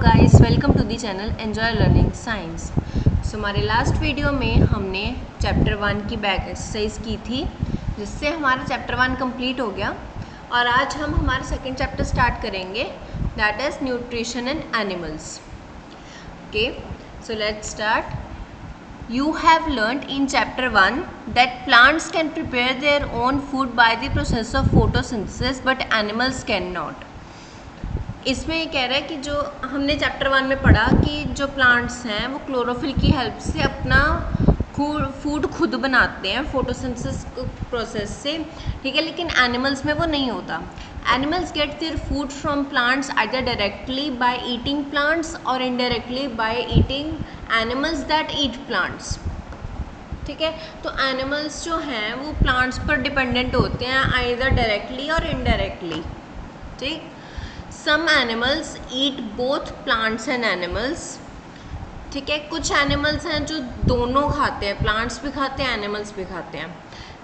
Guys, welcome to the channel enjoy learning science. So हमारे last video में हमने chapter 1 की बैक एक्सरसाइज की थी, जिससे हमारा चैप्टर 1 कंप्लीट हो गया। और आज हम हमारा सेकंड चैप्टर स्टार्ट करेंगे, that is nutrition in animals. Okay, so let's start. You have learnt in chapter 1 that plants can prepare their own food by the process of photosynthesis, but animals cannot. इसमें ये कह रहा है कि जो हमने chapter 1 में पढ़ा कि जो प्लांट्स हैं वो क्लोरोफिल की हेल्प से अपना फूड खुद बनाते हैं फोटोसिंथेसिस प्रोसेस से, ठीक है। लेकिन एनिमल्स में वो नहीं होता। Animals get their food from plants either directly by eating plants और indirectly by eating animals that eat plants, ठीक है। तो एनिमल्स जो हैं वो प्लांट्स पर डिपेंडेंट होते हैं आइदर डायरेक्टली और इनडायरेक्टली, ठीक। Some animals eat both plants and animals, ठीक है। कुछ एनिमल्स हैं जो दोनों खाते हैं, प्लांट्स भी खाते हैं, एनिमल्स भी खाते हैं।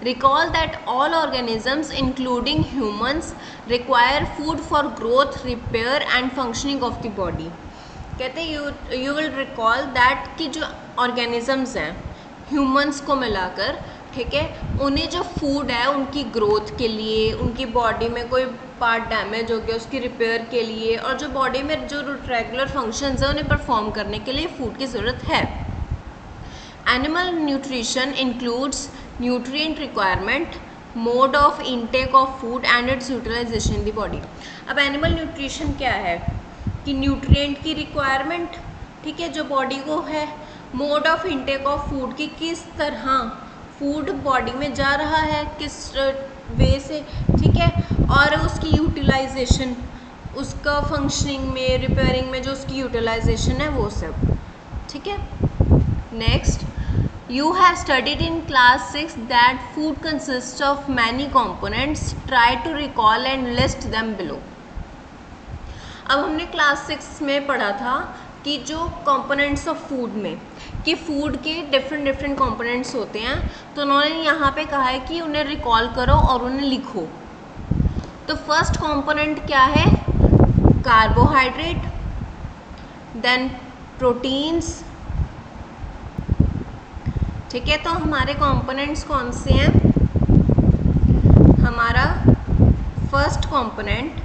Recall that all organisms including humans require food for growth, repair and functioning of the body. कहते हैं यू विल रिकॉल दैट कि जो ऑर्गेनिजम्स हैं ह्यूमंस को मिलाकर, ठीक है, उन्हें जो फूड है उनकी ग्रोथ के लिए, उनकी बॉडी में कोई पार्ट डैमेज हो गया उसकी रिपेयर के लिए, और जो बॉडी में जो रेगुलर फंक्शंस हैं उन्हें परफॉर्म करने के लिए फूड की ज़रूरत है। Animal nutrition includes nutrient requirement, mode of intake of food and its utilisation in the body. अब एनिमल न्यूट्रिशन क्या है कि न्यूट्रिएंट की रिक्वायरमेंट, ठीक है, जो बॉडी को है। Mode of intake of food की किस तरह फूड बॉडी में जा रहा है, किस वे से, ठीक है। और उसकी यूटिलाइजेशन, उसका फंक्शनिंग में, रिपेयरिंग में जो उसकी यूटिलाइजेशन है वो सब, ठीक है। Next, you have studied in class 6 that food consists of many components. Try to recall and list them below. अब हमने क्लास 6 में पढ़ा था कि जो कंपोनेंट्स ऑफ फूड में, कि फूड के डिफरेंट कंपोनेंट्स होते हैं, तो उन्होंने यहाँ पे कहा है कि उन्हें रिकॉल करो और उन्हें लिखो। तो फर्स्ट कंपोनेंट क्या है? कार्बोहाइड्रेट, देन प्रोटीन्स, ठीक है। तो हमारे कंपोनेंट्स कौन से हैं? हमारा फर्स्ट कंपोनेंट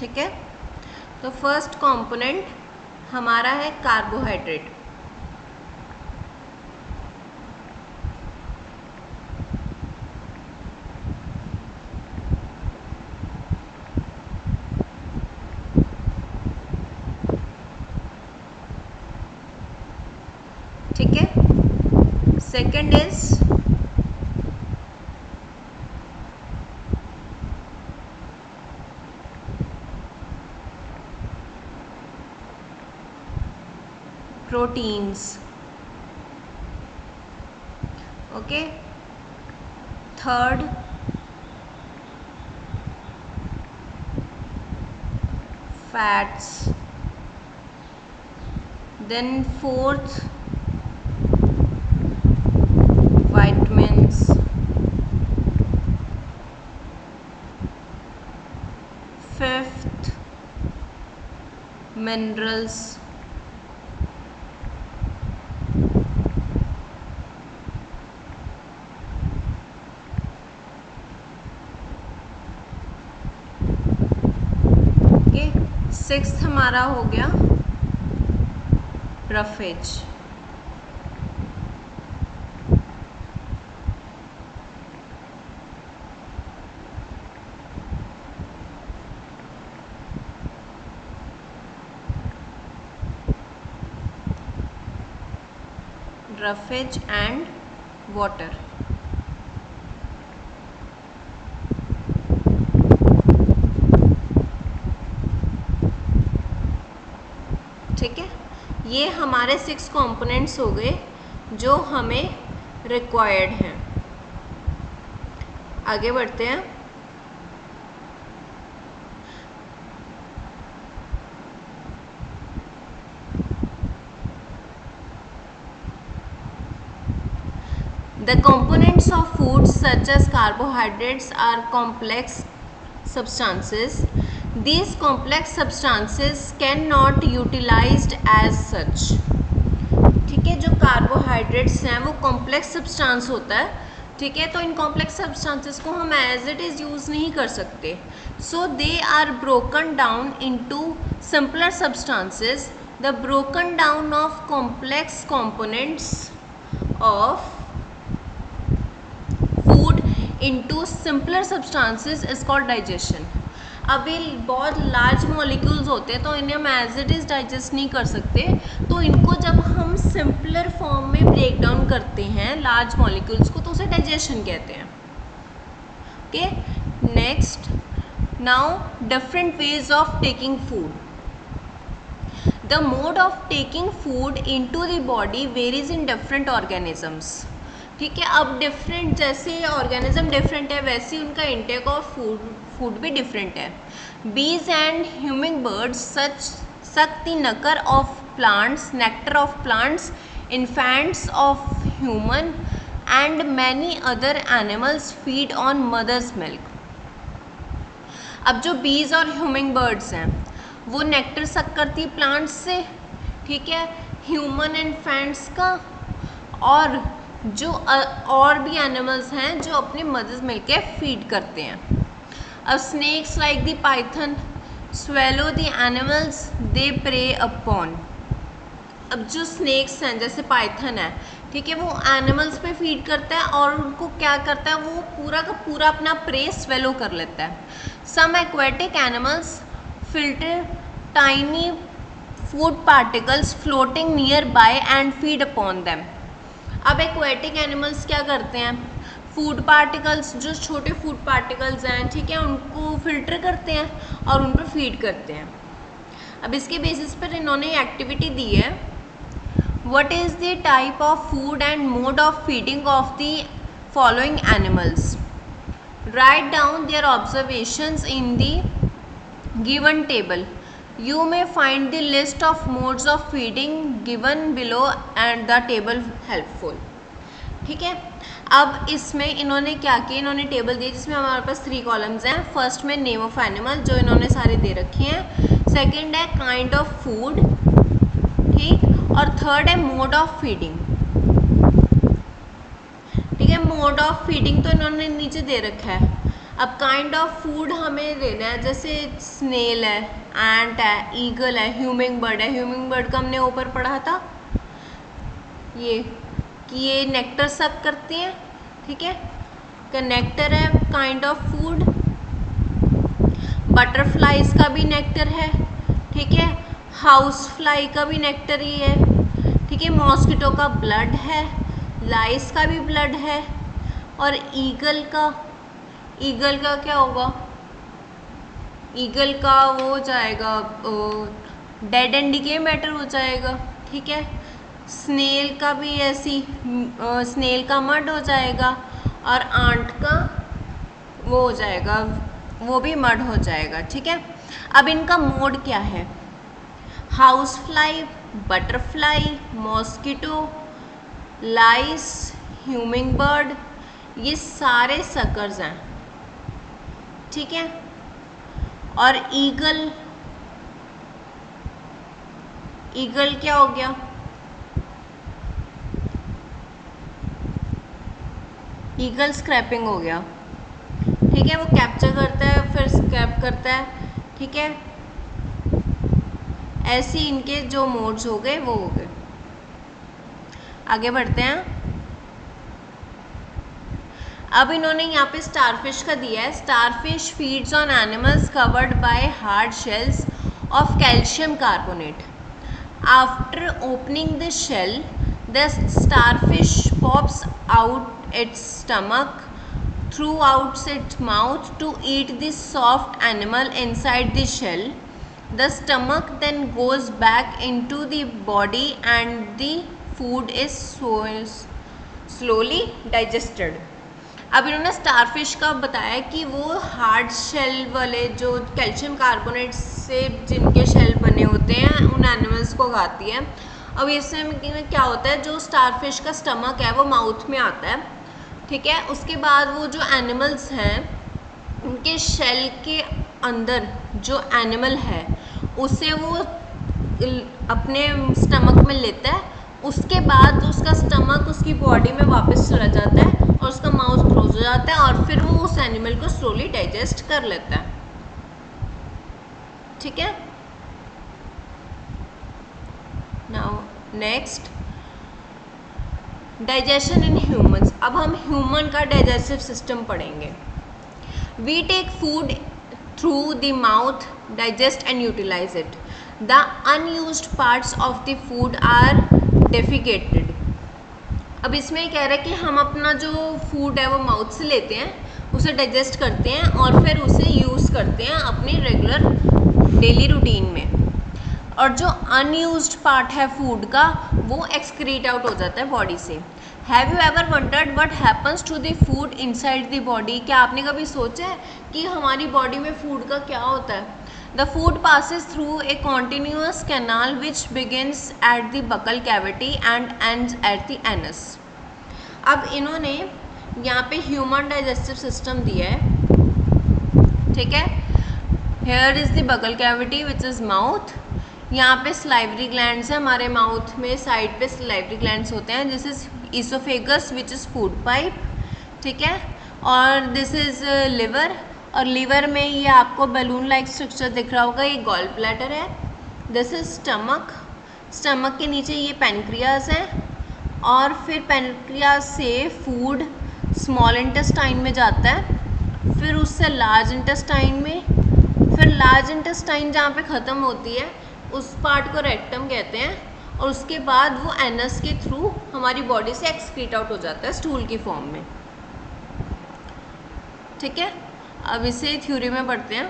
ठीक है, तो फर्स्ट कंपोनेंट हमारा है कार्बोहाइड्रेट, ठीक है। Second is proteins, okay. Third fats, then fourth vitamins, fifth minerals, okay. Sixth हमारा हो गया रफेज, roughage and water, ठीक है। ये हमारे 6 कंपोनेंट्स हो गए जो हमें रिक्वायर्ड हैं। आगे बढ़ते हैं। The components of food such as carbohydrates are complex substances. These complex substances cannot utilized as such. ठीक है, जो कार्बोहाइड्रेट्स हैं वो कॉम्प्लेक्स सब्सटेंस होता है, ठीक है, तो इन कॉम्प्लेक्स सब्सटेंसेस को हम एज इट इज़ यूज़ नहीं कर सकते. So they are broken down into simpler substances. The broken down of complex components of food into simpler substances is called digestion. अब ये बहुत लार्ज मॉलिक्यूल्स होते हैं तो इन्हें हम एज इट इज़ डाइजेस्ट नहीं कर सकते, तो इनको जब हम सिंपलर फॉर्म में ब्रेक डाउन करते हैं लार्ज मॉलिक्यूल्स को तो उसे डाइजेशन कहते हैं. Okay, next, now different ways of taking food. The mode of taking food into the body varies in different organisms. ठीक है, अब डिफरेंट जैसे ऑर्गेनिज्म डिफरेंट है वैसे उनका इंटेक ऑफ फूड भी डिफरेंट है. बीज and humming birds suck the nectar of plants, nectar of plants, infants of human and many other animals feed on mother's milk. अब जो बीज और ह्यूमिंग बर्ड्स हैं वो नेक्टर सक करती है प्लांट्स से, ठीक है, ह्यूमन एंड फैंट्स का, और जो और भी एनिमल्स हैं जो अपनी मदर्स मिल्क के फीड करते हैं. अब snakes like the python swallow the animals they prey upon. अब जो स्नेक्स हैं जैसे पाइथन है, ठीक है, वो एनिमल्स पे फीड करता है और उनको क्या करता है, वो पूरा का पूरा अपना प्रे स्वेलो कर लेता है. Some aquatic animals filter tiny food particles floating nearby and feed upon them. अब एक्वेटिक एनिमल्स क्या करते हैं, फूड पार्टिकल्स, जो छोटे फूड पार्टिकल्स हैं, ठीक है, उनको फिल्टर करते हैं और उन पर फीड करते हैं. अब इसके बेसिस पर इन्होंने एक्टिविटी दी है. What is the type of food and mode of feeding of the following animals. Right down their observations in the given table. You may find the list of modes of feeding given below and the table helpful. ठीक है, अब इसमें इन्होंने क्या किया, इन्होंने table दी जिसमें हमारे पास 3 कॉलम्स हैं. फर्स्ट में नेम ऑफ एनिमल जो इन्होंने सारे दे रखे हैं, सेकंड है काइंड ऑफ फूड, ठीक, और थर्ड है मोड ऑफ फीडिंग. ठीक है, मोड ऑफ फीडिंग तो इन्होंने नीचे दे रखा है. अब काइंड ऑफ फूड हमें देना है, जैसे स्नेल है, एंट है, ईगल है, ह्यूमिंग बर्ड है. ह्यूमिंग बर्ड का हमने ऊपर पढ़ा था ये कि ये नेक्टर सक करती हैं, ठीक है, का नेक्टर है काइंड ऑफ फूड. बटरफ्लाइज का भी नेक्टर है, ठीक है, हाउस फ्लाई का भी नेक्टर ही है, ठीक है, मॉस्किटो का ब्लड है, लाइस का भी ब्लड है, और ईगल का क्या होगा, ईगल का वो हो जाएगा डेड एंड डिके मैटर हो जाएगा. ठीक है, स्नेल का भी ऐसी स्नेल का मड हो जाएगा, और आंट का वो हो जाएगा, वो भी मड हो जाएगा. ठीक है, अब इनका मोड क्या है, हाउस फ्लाई, बटरफ्लाई, मॉस्किटो, लाइस, ह्यूमिंग बर्ड, ये सारे सकर्स हैं. ठीक है, और ईगल क्या हो गया, ईगल स्क्रैपिंग हो गया. ठीक है, वो कैप्चर करता है फिर स्क्रैप करता है. ठीक है, ऐसे इनके जो मोड्स हो गए वो हो गए. आगे बढ़ते हैं. अब इन्होंने यहाँ पे स्टारफिश का दिया है. Starfish feeds on animals covered by hard shells of calcium carbonate. After opening the shell the starfish pops out its stomach through out its mouth to eat the soft animal inside the shell. The stomach then goes back into the body and the food is slowly digested. अब इन्होंने starfish का बताया कि वो hard shell वाले जो calcium carbonate से जिनके शेल बने होते हैं उन एनिमल्स को खाती है. अब इसमें क्या होता है, जो स्टारफिश का स्टमक है वो माउथ में आता है, ठीक है। उसके बाद वो जो एनिमल्स हैं उनके शेल के अंदर जो एनिमल है उसे वो अपने स्टमक में लेता है, उसके बाद उसका स्टमक उसकी बॉडी में वापस चला जाता है और उसका माउथ क्लोज हो जाता है और फिर वो उस एनिमल को स्लोली डाइजेस्ट कर लेता है, ठीक है। Now next, digestion in humans. अब हम ह्यूमन का डाइजेस्टिव सिस्टम पढ़ेंगे। We take food through the mouth, digest and utilize it. The unused parts of the food are defecated. अब इसमें कह रहा है कि हम अपना जो फूड है वो माउथ से लेते हैं, उसे डाइजेस्ट करते हैं और फिर उसे यूज़ करते हैं अपनी रेगुलर डेली रूटीन में, और जो अनयूज्ड पार्ट है फूड का वो एक्सक्रीट आउट हो जाता है बॉडी से। Have you ever wondered what happens to the food inside the body? क्या आपने कभी सोचा है कि हमारी बॉडी में फूड का क्या होता है? The food passes through a continuous canal which begins at the buccal cavity and ends at the anus. अब इन्होंने यहाँ पे ह्यूमन डाइजेस्टिव सिस्टम दिया है, ठीक है। Here is the buccal cavity which is mouth. यहाँ पे स्लाइवरी ग्लैंड्स हैं, हमारे माउथ में साइड पे स्लाइवरी ग्लैंड्स होते हैं। This is oesophagus which is food pipe, ठीक है। और दिस इज़ लिवर, और लीवर में ये आपको बैलून लाइक स्ट्रक्चर दिख रहा होगा, ये गॉल ब्लैडर है। दिस इज स्टमक, स्टमक के नीचे ये पैनक्रियाज है, और फिर पैनक्रियाज से फूड स्मॉल इंटेस्टाइन में जाता है, फिर उससे लार्ज इंटेस्टाइन में, फिर लार्ज इंटेस्टाइन जहाँ पे ख़त्म होती है उस पार्ट को रेक्टम कहते हैं, और उसके बाद वो एनस के थ्रू हमारी बॉडी से एक्सक्रीट आउट हो जाता है स्टूल की फॉर्म में, ठीक है। अब इसे थ्योरी में पढ़ते हैं।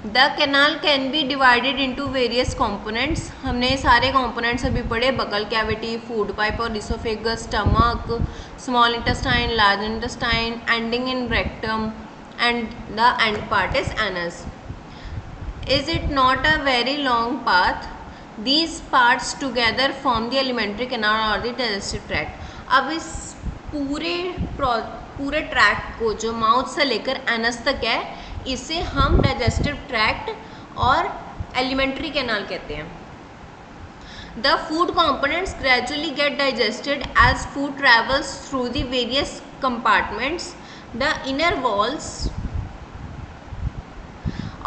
The canal can be divided into various components. हमने सारे कॉम्पोनेंट्स अभी पढ़े, बकल कैविटी, फूड पाइप और oesophagus, stomach, small intestine, large intestine, ending in rectum, and the end part is anus. Is it not a very long path? These parts together form the alimentary canal और the digestive tract. अब इस पूरे tract को जो mouth से लेकर anus तक है, इसे हम डाइजेस्टिव ट्रैक्ट और एलिमेंट्री कैनाल कहते हैं। The food components gradually get digested as food travels through the various compartments. The inner walls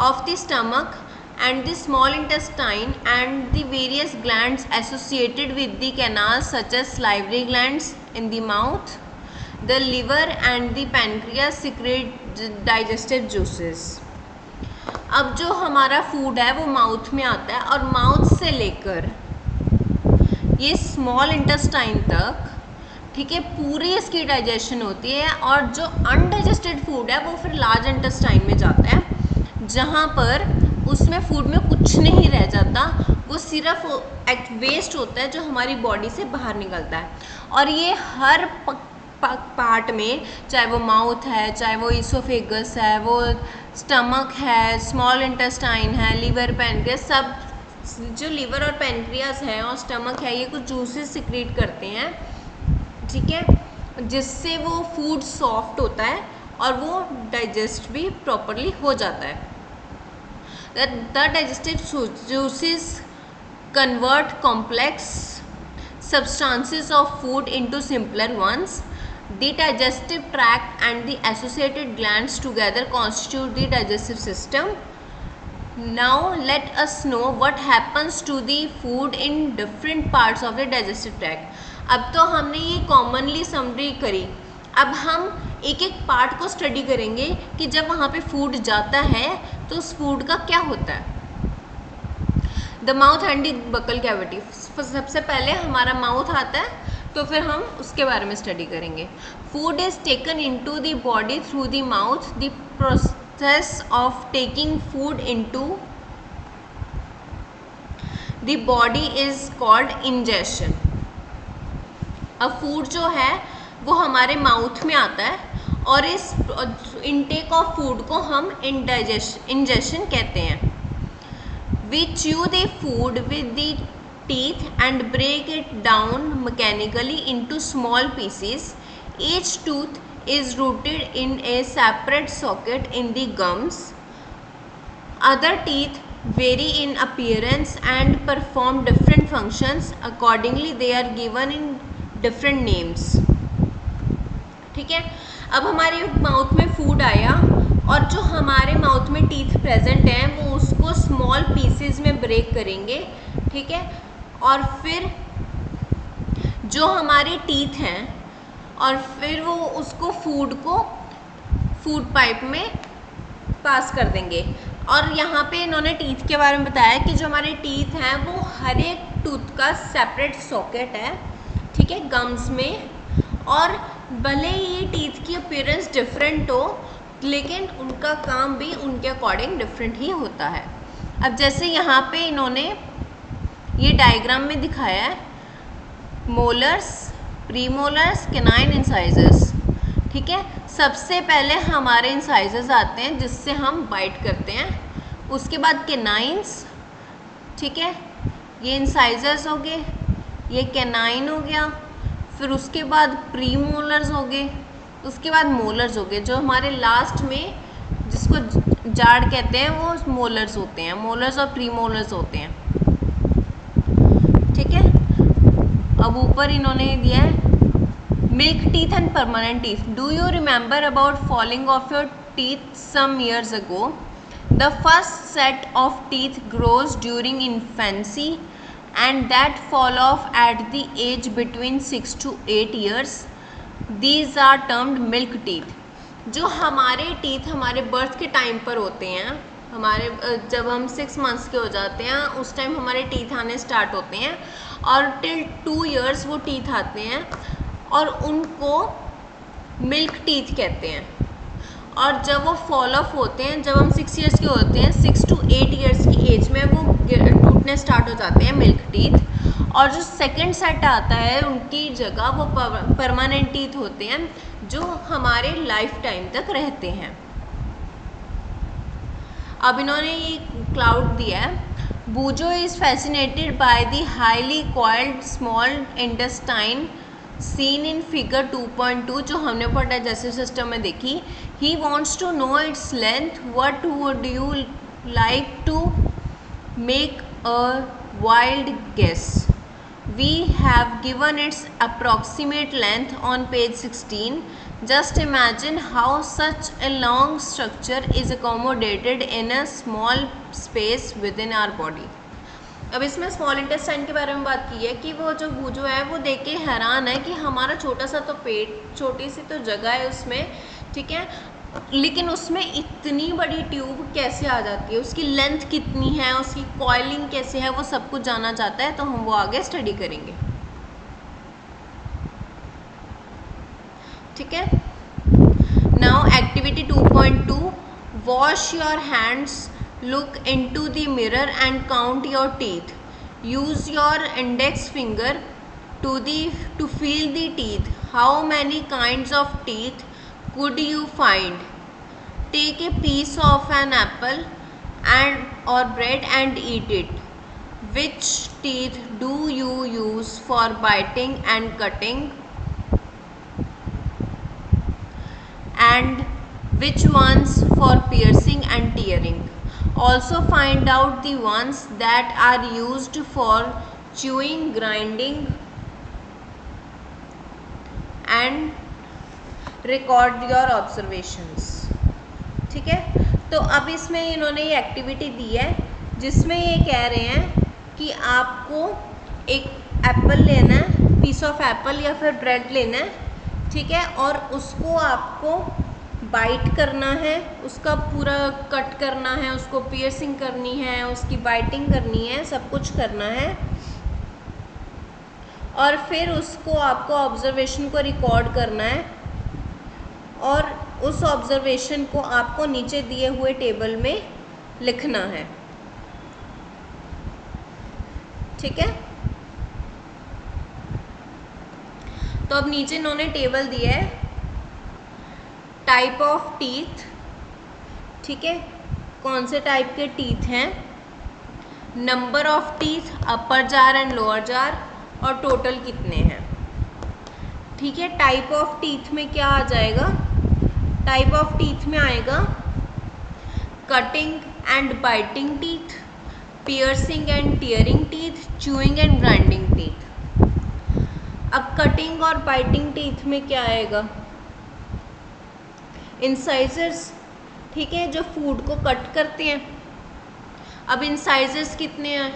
of the stomach and the small intestine and the various glands associated with the canal such as salivary glands in the mouth, the liver and the pancreas secrete digestive juices. अब जो हमारा food है वो mouth में आता है, और mouth से लेकर ये स्मॉल इंटेस्टाइन तक, ठीक है, पूरी इसकी डाइजेशन होती है, और जो अनडाइजेस्टेड फूड है वो फिर लार्ज इंटेस्टाइन में जाता है, जहाँ पर उसमें फूड में कुछ नहीं रह जाता, वो सिर्फ वेस्ट होता है जो हमारी बॉडी से बाहर निकलता है। और ये हर पार्ट में, चाहे वो माउथ है, चाहे वो इसोफेगस है, वो स्टमक है, स्मॉल इंटेस्टाइन है, लीवर, पैनक्रियास, सब जो लीवर और पैनक्रियास है और स्टमक है, ये कुछ जूसेस सिक्रीट करते हैं, ठीक है, जिससे वो फूड सॉफ्ट होता है और वो डाइजेस्ट भी प्रॉपरली हो जाता है। The digestive juices convert complex substances of food into simpler ones. The digestive tract and the associated glands together constitute the digestive system. Now let us know what happens to the food in different parts of the digestive tract. अब तो हमने ये commonly summary करी, अब हम एक एक part को स्टडी करेंगे कि जब वहाँ पे फूड जाता है तो उस फूड का क्या होता है। The mouth and the buccal cavity, सबसे पहले हमारा माउथ आता है, तो फिर हम उसके बारे में स्टडी करेंगे। Food is taken into the body through the mouth. The process of taking food into the body is called ingestion. अब फूड जो है वो हमारे माउथ में आता है, और इस इनटेक ऑफ फूड को हम इंजेशन कहते हैं। We chew the food with the teeth and break it down mechanically into small pieces. Each tooth is rooted in a separate socket in the gums. Other teeth vary in appearance and perform different functions. Accordingly, they are given in different names. ठीक है, अब हमारे mouth में food आया और जो हमारे mouth में टीथ प्रेजेंट हैं वो उसको स्मॉल पीसेस में ब्रेक करेंगे. ठीक है, और फिर जो हमारे टीथ हैं और फिर वो उसको फूड को फूड पाइप में पास कर देंगे. और यहाँ पे इन्होंने टीथ के बारे में बताया कि जो हमारे टीथ हैं वो हर एक टूथ का सेपरेट सॉकेट है. ठीक है, गम्स में. और भले ही ये टीथ की अपीयरेंस डिफरेंट हो लेकिन उनका काम भी उनके अकॉर्डिंग डिफरेंट ही होता है. अब जैसे यहाँ पे इन्होंने ये डायग्राम में दिखाया है मोलर्स, प्रीमोलर्स, कैनाइन इंसाइजर्स. ठीक है, सबसे पहले हमारे इंसाइजर्स आते हैं जिससे हम बाइट करते हैं. उसके बाद कैनाइन्स. ठीक है, ये इंसाइजर्स हो गए, ये कैनाइन हो गया. फिर उसके बाद प्रीमोलर्स हो गए, उसके बाद मोलर्स हो गए. जो हमारे लास्ट में जिसको जाड़ कहते हैं वो मोलर्स होते हैं. मोलर्स और प्रीमोलर्स होते हैं. ठीक है, अब ऊपर इन्होंने दिया है milk teeth and permanent teeth. Do you remember about falling of your teeth some years ago? The first set of teeth grows during infancy and that fall off at the age between 6 to 8 years. These are termed milk teeth. जो हमारे teeth हमारे birth के time पर होते हैं, हमारे जब हम 6 मंथ्स के हो जाते हैं उस टाइम हमारे टीथ आने स्टार्ट होते हैं और टिल 2 years वो टीथ आते हैं और उनको मिल्क टीथ कहते हैं. और जब वो फॉल ऑफ होते हैं, जब हम 6 years के होते हैं, 6 to 8 years की एज में वो टूटने स्टार्ट हो जाते हैं मिल्क टीथ. और जो सेकंड सेट आता है उनकी जगह वो परमानेंट टीथ होते हैं जो हमारे लाइफ टाइम तक रहते हैं. अब इन्होंने ये क्लाउड दिया है. Boojho is fascinated by the highly coiled small intestine seen in figure 2.2 जो हमने ऊपर डाइजेस्टिव सिस्टम में देखी. He wants to know its length. What would you like to make a wild guess? We have given its approximate length on page 16. Just imagine how such a long structure is accommodated in a small space within our body. अब इसमें small intestine के बारे में बात की है कि वो जो बूजो है वो देख के हैरान है कि हमारा छोटा सा तो पेट, छोटी सी तो जगह है उसमें. ठीक है, लेकिन उसमें इतनी बड़ी ट्यूब कैसे आ जाती है, उसकी लेंथ कितनी है, उसकी कॉइलिंग कैसे है, वो सब कुछ जानना चाहता है. तो हम वो आगे स्टडी करेंगे. ठीक है, now activity 2.2 wash your hands. Look into the mirror and count your teeth. Use your index finger to feel the teeth. How many kinds of teeth could you find? Take a piece of an apple or bread and eat it. Which teeth do you use for biting and cutting? And which ones for piercing and tearing? Also find out the ones that are used for chewing, grinding and record your observations. ठीक है, तो अब इसमें इन्होंने ये activity दी है जिसमें ये कह रहे हैं कि आपको एक एप्पल लेना है, पीस ऑफ एप्पल या फिर ब्रेड लेना है. ठीक है, और उसको आपको बाइट करना है, उसका पूरा कट करना है, उसको पियर्सिंग करनी है, उसकी बाइटिंग करनी है, सब कुछ करना है. और फिर उसको आपको ऑब्जर्वेशन को रिकॉर्ड करना है और उस ऑब्जर्वेशन को आपको नीचे दिए हुए टेबल में लिखना है. ठीक है, तो अब नीचे इन्होंने टेबल दिया है टाइप ऑफ टीथ. ठीक है, कौन से टाइप के टीथ हैं, number of teeth, upper jar and lower jar, और टोटल कितने हैं। ठीक है, टाइप ऑफ टीथ में क्या आ जाएगा, टाइप ऑफ टीथ में आएगा cutting and biting teeth, piercing and tearing teeth, chewing and grinding teeth. अब कटिंग और बाइटिंग टीथ में क्या आएगा, इंसाइजर्स। ठीक है, जो फूड को कट करते हैं। अब इंसाइजर्स कितने हैं,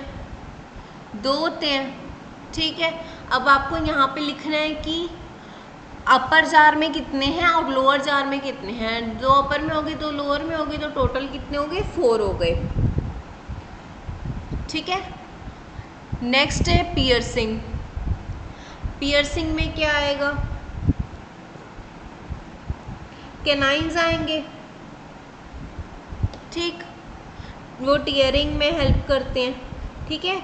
2 होते हैं। ठीक है, अब आपको यहाँ पे लिखना है कि अपर जार में कितने हैं और लोअर जार में कितने हैं। 2 अपर में हो गए, 2 लोअर में हो गए, तो टोटल कितने हो गए, 4 हो गए। ठीक है, नेक्स्ट है पियर्सिंग। पियर्सिंग में क्या आएगा, कैनाइंस आएंगे। ठीक, वो टीयरिंग में हेल्प करते हैं। ठीक है,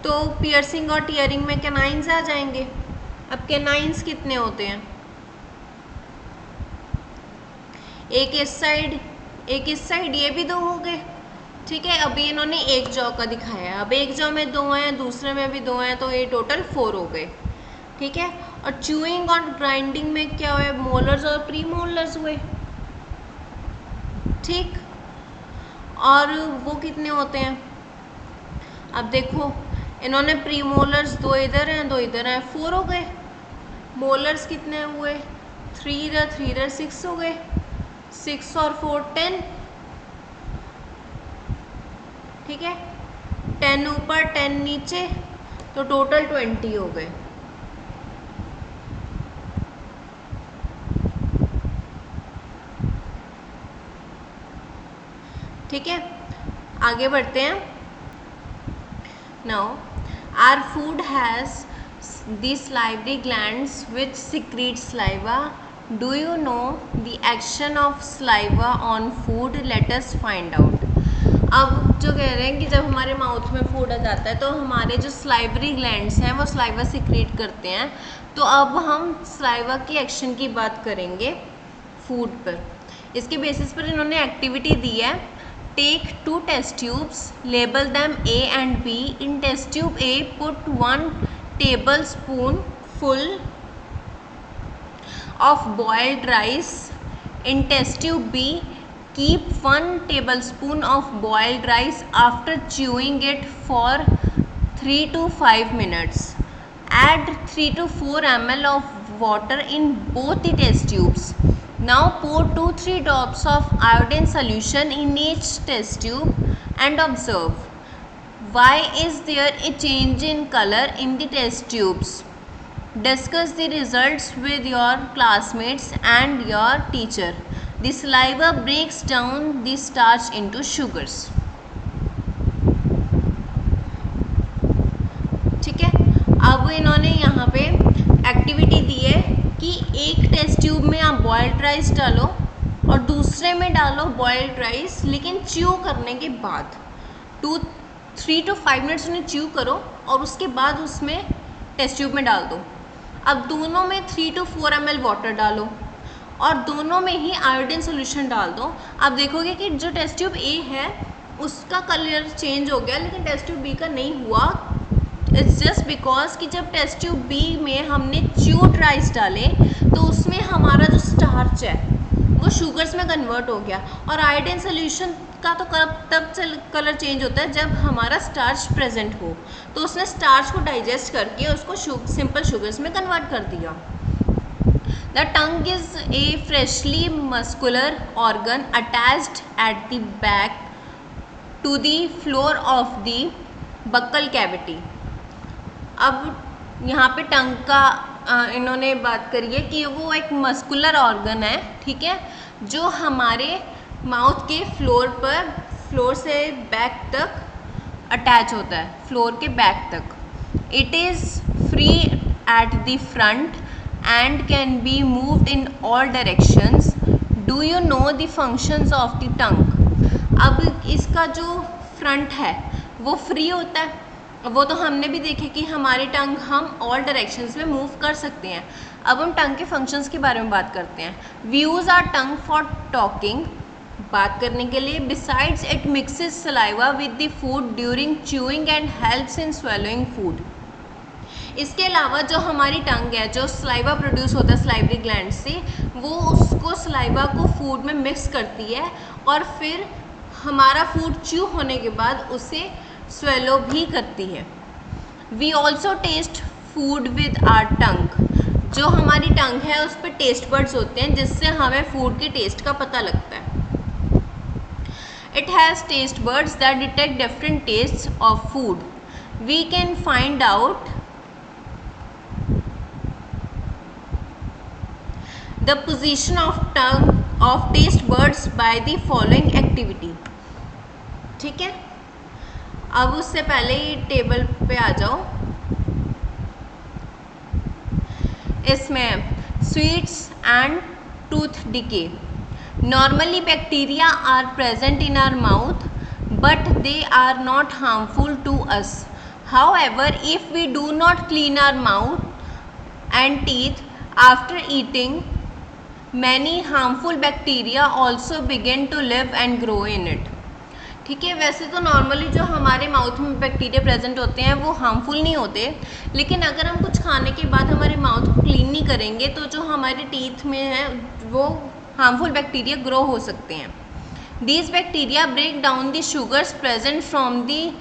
तो पियर्सिंग और टीयरिंग में कैनाइंस आ जाएंगे। अब कैनाइंस कितने होते हैं, एक इस साइड, एक इस साइड, ये भी 2 हो गए। ठीक है, अभी इन्होंने एक जॉ का दिखाया है, अब एक जॉ में 2 हैं, दूसरे में भी 2 हैं, तो ये टोटल 4 हो गए। ठीक है, और च्यूइंग और ग्राइंडिंग में क्या हुए, मोलर्स और प्री मोलर्स हुए। ठीक, और वो कितने होते हैं, अब देखो इन्होंने प्री मोलर्स 2 इधर हैं, 2 इधर हैं, 4 हो गए। मोलर्स कितने हुए, 3 इधर 3 इधर, 6 हो गए। 6 और 4 10। ठीक है, 10 ऊपर 10 नीचे, तो टोटल 20 हो गए। ठीक है, आगे बढ़ते हैं। Now our food has the salivary glands which secrete saliva. Do you know the action of saliva on food? Let us find out. अब जो कह रहे हैं कि जब हमारे माउथ में फूड आ जाता है तो हमारे जो सलाइवरी ग्लैंड्स हैं वो सलाइवा सिक्रीट करते हैं। तो अब हम सलाइवा की एक्शन की बात करेंगे फूड पर। इसके बेसिस पर इन्होंने एक्टिविटी दी है, take 2 test tubes, label them A and B. In test tube A, put 1 tablespoon full of boiled rice. In test tube B, keep 1 tablespoon of boiled rice after chewing it for 3 to 5 minutes. Add 3 to 4 ml of water in both the test tubes. Now pour 2-3 drops of iodine solution in each test tube and observe. Why is there a change in color in the test tubes? Discuss the results with your classmates and your teacher. The saliva breaks down the starch into sugars. ठीक है, अब इन्होंने यहाँ पे activity दी है कि एक टेस्ट ट्यूब में आप बॉइल्ड राइस डालो और दूसरे में डालो बॉइल्ड राइस, लेकिन च्यू करने के बाद 3 to 5 मिनट्स उन्हें च्यू करो और उसके बाद उसमें टेस्ट ट्यूब में डाल दो। अब दोनों में 3 to 4 ml वाटर डालो और दोनों में ही आयोडीन सोल्यूशन डाल दो। आप देखोगे कि जो टेस्ट ट्यूब ए है उसका कलर चेंज हो गया, लेकिन टेस्ट ट्यूब बी का नहीं हुआ। इट्स जस्ट बिकॉज कि जब टेस्ट ट्यूब बी में हमने च्यूड राइस डाले तो उसमें हमारा जो स्टार्च है वो शुगर्स में कन्वर्ट हो गया, और आयोडीन सोल्यूशन का तो तब कलर चेंज होता है जब हमारा स्टार्च प्रेजेंट हो। तो उसने स्टार्च को डाइजेस्ट करके उसको सिंपल शुगर्स में कन्वर्ट कर दिया। The tongue is a freshly muscular organ attached at the back to the floor of the buccal cavity. अब यहाँ पे टंग का इन्होंने बात करी है कि वो एक मस्कुलर ऑर्गन है, ठीक है, जो हमारे माउथ के फ्लोर से बैक तक अटैच होता है, फ्लोर के बैक तक। It is free at the front end can be moved in all directions. Do you know the functions of the टंग? अब इसका जो फ्रंट है वो फ्री होता है, वो तो हमने भी देखे कि हमारी टंग हम ऑल डायरेक्शंस में मूव कर सकते हैं। अब हम टंग के फंक्शंस के बारे में बात करते हैं। We use our tongue for talking, बात करने के लिए, besides it mixes saliva with the food during chewing and helps in swallowing food. इसके अलावा जो हमारी टंग है, जो सलाइवा प्रोड्यूस होता है सलाइवरी ग्लैंड से, वो उसको सलाइवा को फूड में मिक्स करती है और फिर हमारा फूड च्यू होने के बाद उसे स्वेलो भी करती है। We also taste food with our tongue. जो हमारी टंग है उस पर टेस्ट बर्ड्स होते हैं जिससे हमें फूड के टेस्ट का पता लगता है। It has taste buds that detect different tastes of food. We can find out the position of tongue of taste buds by the following activity. ठीक है, अब उससे पहले ही टेबल पे आ जाओ। इसमें sweets and tooth decay. Normally bacteria are present in our mouth but they are not harmful to us. However, if we do not clean our mouth and teeth after eating, many harmful bacteria also begin to live and grow in it. ठीक है, वैसे तो normally जो हमारे mouth में bacteria present होते हैं वो हार्मफुल नहीं होते, लेकिन अगर हम कुछ खाने के बाद हमारे माउथ को क्लीन नहीं करेंगे तो जो हमारे टीथ में है वो हार्मफुल बैक्टीरिया ग्रो हो सकते हैं। These bacteria break down the sugars present from the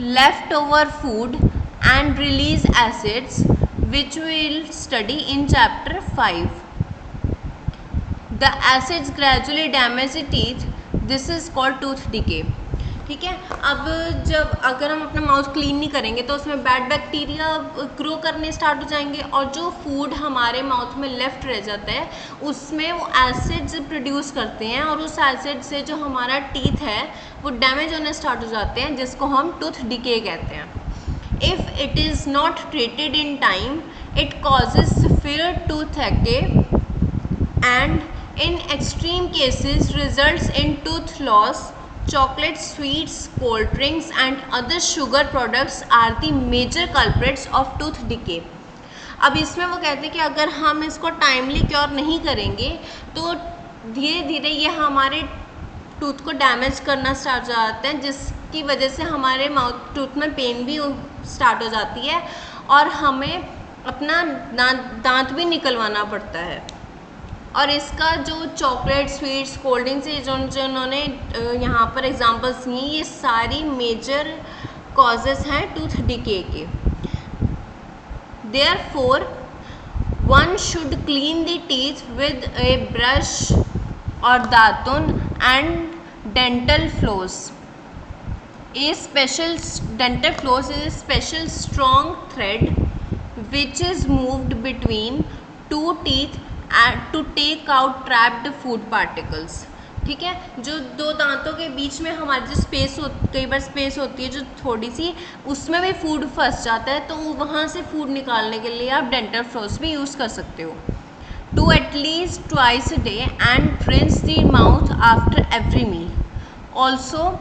left over food and release acids which will study in chapter 5। The acids gradually damage the teeth, this is called tooth decay. ठीक है, अब जब अगर हम अपना mouth clean नहीं करेंगे तो उसमें बैड बैक्टीरिया ग्रो करने स्टार्ट हो जाएंगे और जो फूड हमारे माउथ में लेफ्ट रह जाता है उसमें वो एसिड्स प्रोड्यूस करते हैं और उस एसिड से जो हमारा टीथ है वो डैमेज होने स्टार्ट हो जाते हैं, जिसको हम टूथ डिके कहते हैं। If it is not treated in time, it causes severe tooth एक्के and in extreme cases results in tooth loss. Chocolate, sweets, cold drinks and other sugar products are the major culprits of tooth decay. अब इसमें वो कहते हैं कि अगर हम इसको टाइमली क्योर नहीं करेंगे तो धीरे धीरे ये हमारे टूथ को डैमेज करना स्टार्ट हो जाते हैं, जिसकी वजह से हमारे माउथ टूथ में पेन भी स्टार्ट हो जाती है और हमें अपना दांत भी निकलवाना पड़ता है। और इसका जो चॉकलेट, स्वीट्स, कोल्ड ड्रिंक्स ये जो उन्होंने यहाँ पर एग्जांपल्स दिए, ये सारी मेजर कॉजेस हैं टूथ डिके के। Therefore one should clean the teeth with a brush और दातुन and dental floss. A special dental floss is a special strong thread which is moved between two teeth to take out trapped food particles. ठीक है, जो दो दांतों के बीच में हमारी जो स्पेस कई बार स्पेस होती है जो थोड़ी सी, उसमें भी फूड फंस जाता है, तो वहाँ से फूड निकालने के लिए आप डेंटल फ्लोस भी यूज़ कर सकते हो। To at least twice a day and rinse the mouth after every meal. Also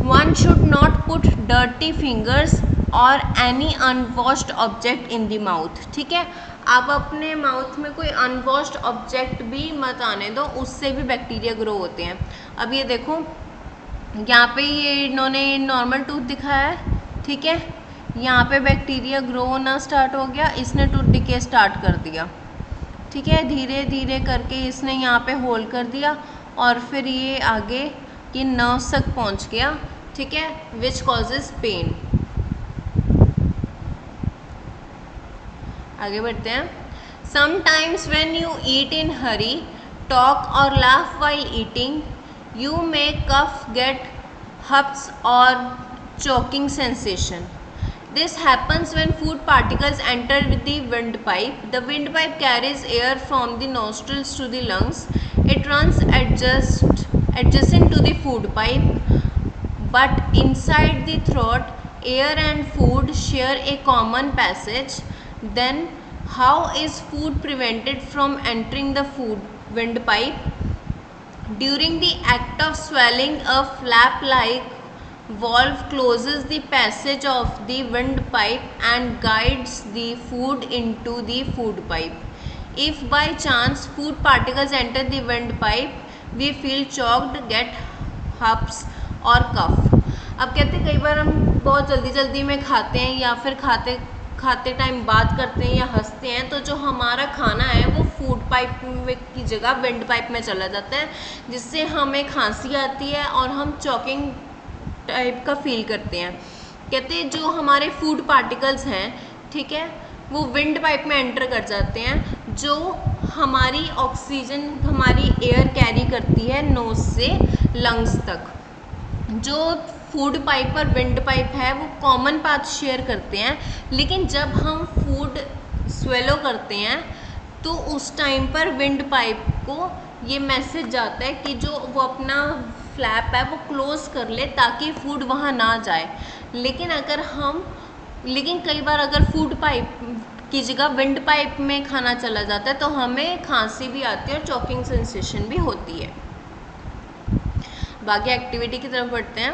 one should not put dirty fingers or any unwashed object in the mouth. ठीक है, आप अपने माउथ में कोई अनवॉश्ड ऑब्जेक्ट भी मत आने दो, उससे भी बैक्टीरिया ग्रो होते हैं। अब ये देखो यहाँ पे ये इन्होंने नॉर्मल टूथ दिखाया है, ठीक है, यहाँ पे बैक्टीरिया ग्रो होना स्टार्ट हो गया, इसने टूथ डिके स्टार्ट कर दिया। ठीक है, धीरे धीरे करके इसने यहाँ पे होल कर दिया और फिर ये आगे ये नर्व्स तक पहुंच गया। ठीक है, विच कॉजेज पेन। आगे बढ़ते हैं। Sometimes when you eat in hurry, talk और laugh while eating, you may cough, get hiccups और choking sensation. This happens when food particles enter the windpipe. The windpipe carries air from the nostrils to the lungs. It runs adjacent to the food pipe, but inside the throat, air and food share a common passage. Then, how is food prevented from entering the food windpipe? During the act of swallowing, a flap-like valve closes the passage of the windpipe and guides the food into the food pipe. If by chance food particles enter the windpipe, we feel choked, get hiccups और cough. अब कहते हैं कई बार हम बहुत जल्दी जल्दी में खाते हैं या फिर खाते टाइम बात करते हैं या हंसते हैं, तो जो हमारा खाना है वो फूड पाइप की जगह विंड पाइप में चला जाता है, जिससे हमें खांसी आती है और हम चॉकिंग टाइप का फील करते हैं। कहते हैं जो हमारे फूड पार्टिकल्स हैं, ठीक है, वो विंड पाइप में एंटर कर जाते हैं, जो हमारी ऑक्सीजन, हमारी एयर कैरी करती है नोज से लंग्स तक। जो फूड पाइप और विंड पाइप है वो कॉमन पाथ शेयर करते हैं, लेकिन जब हम फूड स्वेलो करते हैं तो उस टाइम पर विंड पाइप को ये मैसेज जाता है कि जो वो अपना फ्लैप है वो क्लोज कर ले ताकि फूड वहाँ ना जाए। लेकिन कई बार अगर फूड पाइप की जगह विंड पाइप में खाना चला जाता है तो हमें खांसी भी आती है और चॉकिंग सेंसेशन भी होती है। बाकी एक्टिविटी की तरफ बढ़ते हैं।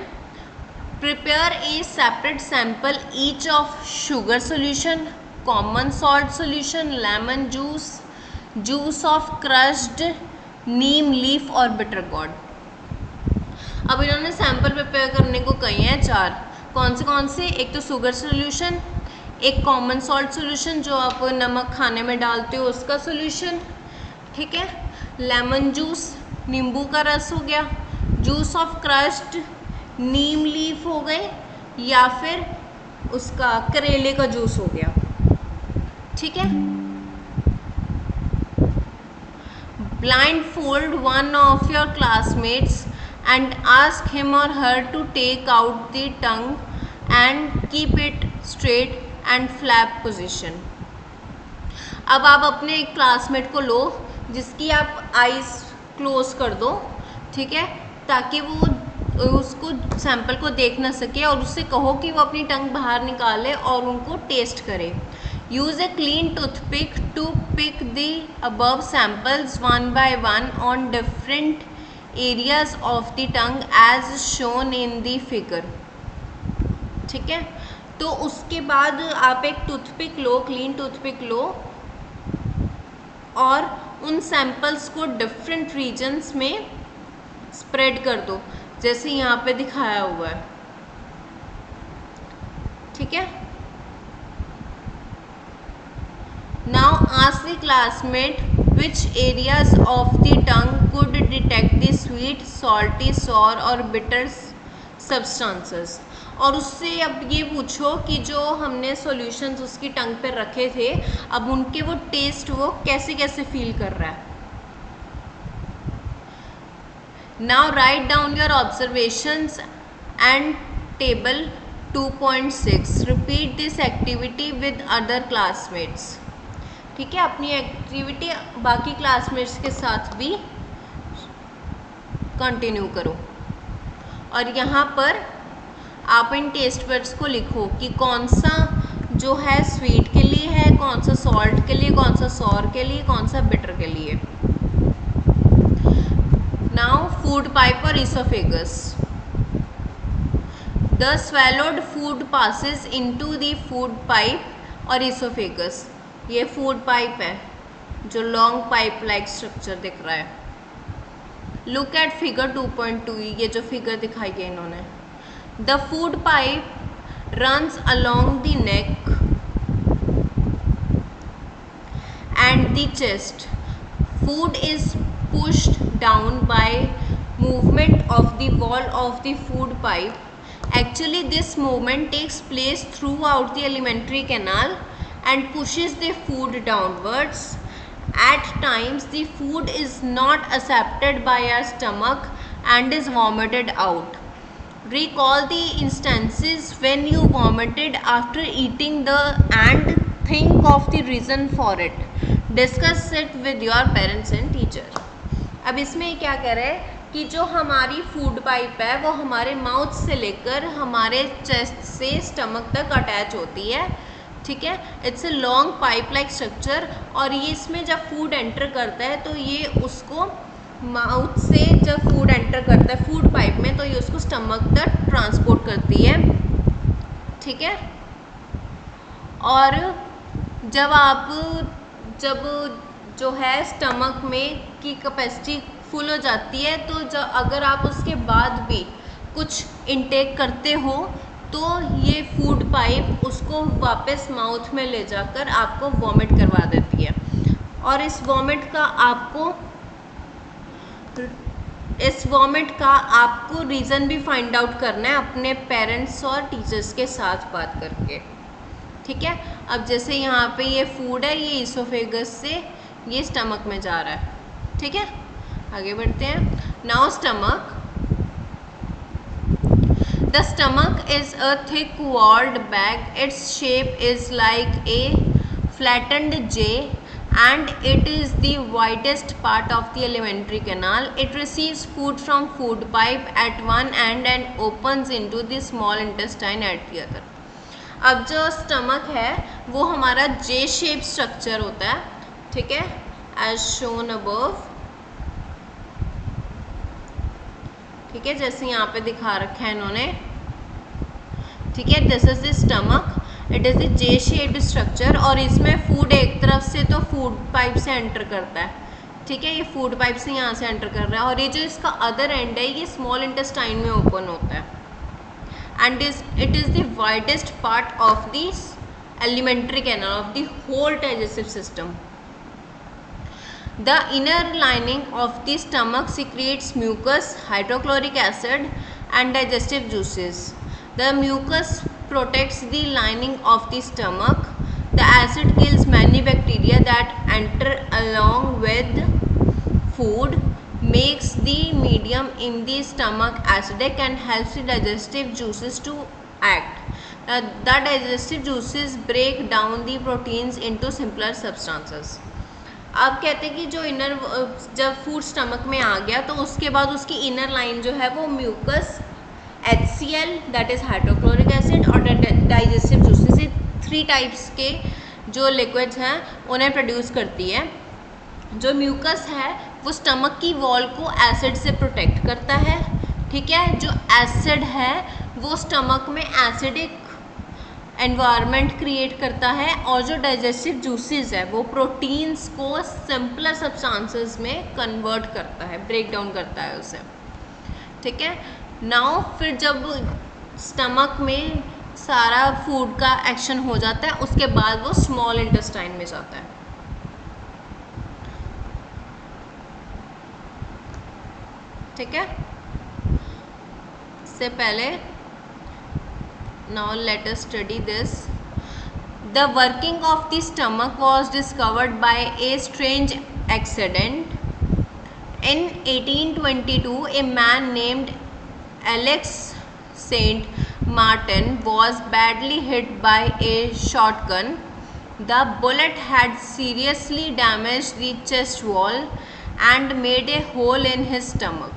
Prepare a separate sample each of sugar solution, common salt solution, lemon juice, juice of crushed Neem leaf और बिटर गॉर्ड। अब इन्होंने सैंपल प्रिपेयर करने को कहे हैं 4। कौन से? एक तो शुगर सोल्यूशन, एक कॉमन सॉल्ट सोल्यूशन जो आप नमक खाने में डालते हो उसका सोल्यूशन, ठीक है, लेमन जूस नींबू का रस हो गया, juice of crushed Neem leaf हो गए, या फिर उसका करेले का जूस हो गया, ठीक है। Blindfold one of your classmates and ask him or her to take out the tongue and keep it straight and flap position. अब आप अपने एक क्लासमेट को लो जिसकी आप आईज क्लोज कर दो, ठीक है, ताकि वो उसको सैंपल को देख ना सके, और उससे कहो कि वो अपनी टंग बाहर निकाले और उनको टेस्ट करे। Use a clean toothpick to pick the above samples one by one on different areas of the tongue as shown in the figure, ठीक है। तो उसके बाद आप एक टूथपिक लो, क्लीन टूथपिक लो, और उन सैंपल्स को डिफरेंट रीजन्स में स्प्रेड कर दो, जैसे यहाँ पे दिखाया हुआ है, ठीक है। Now ask the classmate which areas of the tongue could detect the sweet, salty, sour और बिटर सब्सटेंसेस। और उससे अब ये पूछो कि जो हमने सॉल्यूशंस उसकी टंग पे रखे थे, अब उनके वो टेस्ट वो कैसे कैसे फील कर रहा है। Now write down your observations and table 2.6. Repeat this activity with other classmates. ठीक है, अपनी एक्टिविटी बाकी क्लासमेट्स के साथ भी कंटिन्यू करो। और यहाँ पर आप इन टेस्ट वर्ड्स को लिखो कि कौन सा जो है स्वीट के लिए है, कौन सा सॉल्ट के लिए, कौन सा सॉर के लिए, कौन सा बिटर के लिए। Now food pipe or esophagus. The swallowed food passes into the food pipe or esophagus. ये food pipe है जो long pipe like structure दिख रहा है। Look at figure 2.2, ये जो figure दिखाई गई इन्होंने। The food pipe runs along the neck and the chest. Food is pushed down by movement of the wall of the food pipe. Actually, this movement takes place throughout the alimentary canal and pushes the food downwards. At times, the food is not accepted by our stomach and is vomited out. Recall the instances when you vomited after eating and think of the reason for it. Discuss it with your parents and teacher. अब इसमें क्या कह रहा है कि जो हमारी food pipe है वो हमारे माउथ से लेकर हमारे चेस्ट से स्टमक तक अटैच होती है, ठीक है। It's a long pipe like structure, और ये इसमें जब फूड एंटर करता है तो ये उसको माउथ से जब फूड एंटर करता है फूड पाइप में तो ये उसको स्टमक तक ट्रांसपोर्ट करती है, ठीक है। और जब जो है स्टमक में की कैपेसिटी फुल हो जाती है, तो अगर आप उसके बाद भी कुछ इनटेक करते हो तो ये फूड पाइप उसको वापस माउथ में ले जाकर आपको वॉमिट करवा देती है। और इस वॉमिट का आपको रीज़न भी फाइंड आउट करना है अपने पेरेंट्स और टीचर्स के साथ बात करके, ठीक है। अब जैसे यहाँ पे ये फूड है, ये इसोफेगस से ये स्टमक में जा रहा है, ठीक है। आगे बढ़ते हैं। Now stomach. The stomach is a thick walled bag, its shape is like a flattened J and it is the widest part of the alimentary canal. It receives food from food pipe at one end and opens into the small intestine at the other. अब जो stomach है वो हमारा J shape structure होता है, ठीक है, as shown above, ठीक है, जैसे यहाँ पे दिखा रखा है इन्होंने, ठीक है। This is the stomach, it is the J shaped structure और इसमें फूड एक तरफ से तो फूड पाइप से एंटर करता है, ठीक है, ये फूड पाइप से यहाँ से एंटर कर रहा है और ये जो इसका अदर एंड है ये स्मॉल इंटेस्टाइन में ओपन होता है and it is the widest part of the alimentary canal of the whole digestive system. The inner lining of the stomach secretes mucus, hydrochloric acid and digestive juices. The mucus protects the lining of the stomach. The acid kills many bacteria that enter along with food, makes the medium in the stomach acidic and helps the digestive juices to act. The digestive juices break down the proteins into simpler substances. अब कहते हैं कि जो जब food stomach में आ गया तो उसके बाद उसकी इनर लाइन जो है वो mucus, HCl that is hydrochloric acid और डाइजेस्टिव जूसेस, ये 3 टाइप्स के जो लिक्विड्स हैं उन्हें प्रोड्यूस करती है. जो म्यूकस है वो स्टमक की वॉल को एसिड से प्रोटेक्ट करता है, ठीक है. जो एसिड है वो स्टमक में एसिडिक एनवायरनमेंट क्रिएट करता है और जो डाइजेस्टिव जूसेस है वो प्रोटीन्स को सिंपलर सब्सटेंसेस में कन्वर्ट करता है, ब्रेक डाउन करता है उसे, ठीक है. नाउ फिर जब स्टमक में सारा फूड का एक्शन हो जाता है उसके बाद वो स्मॉल इंटेस्टाइन में जाता है, ठीक है. इससे पहले now let us study this. The working of the stomach was discovered by a strange accident. In 1822 a man named Alex Saint Martin was badly hit by a shotgun. The bullet had seriously damaged the chest wall and made a hole in his stomach.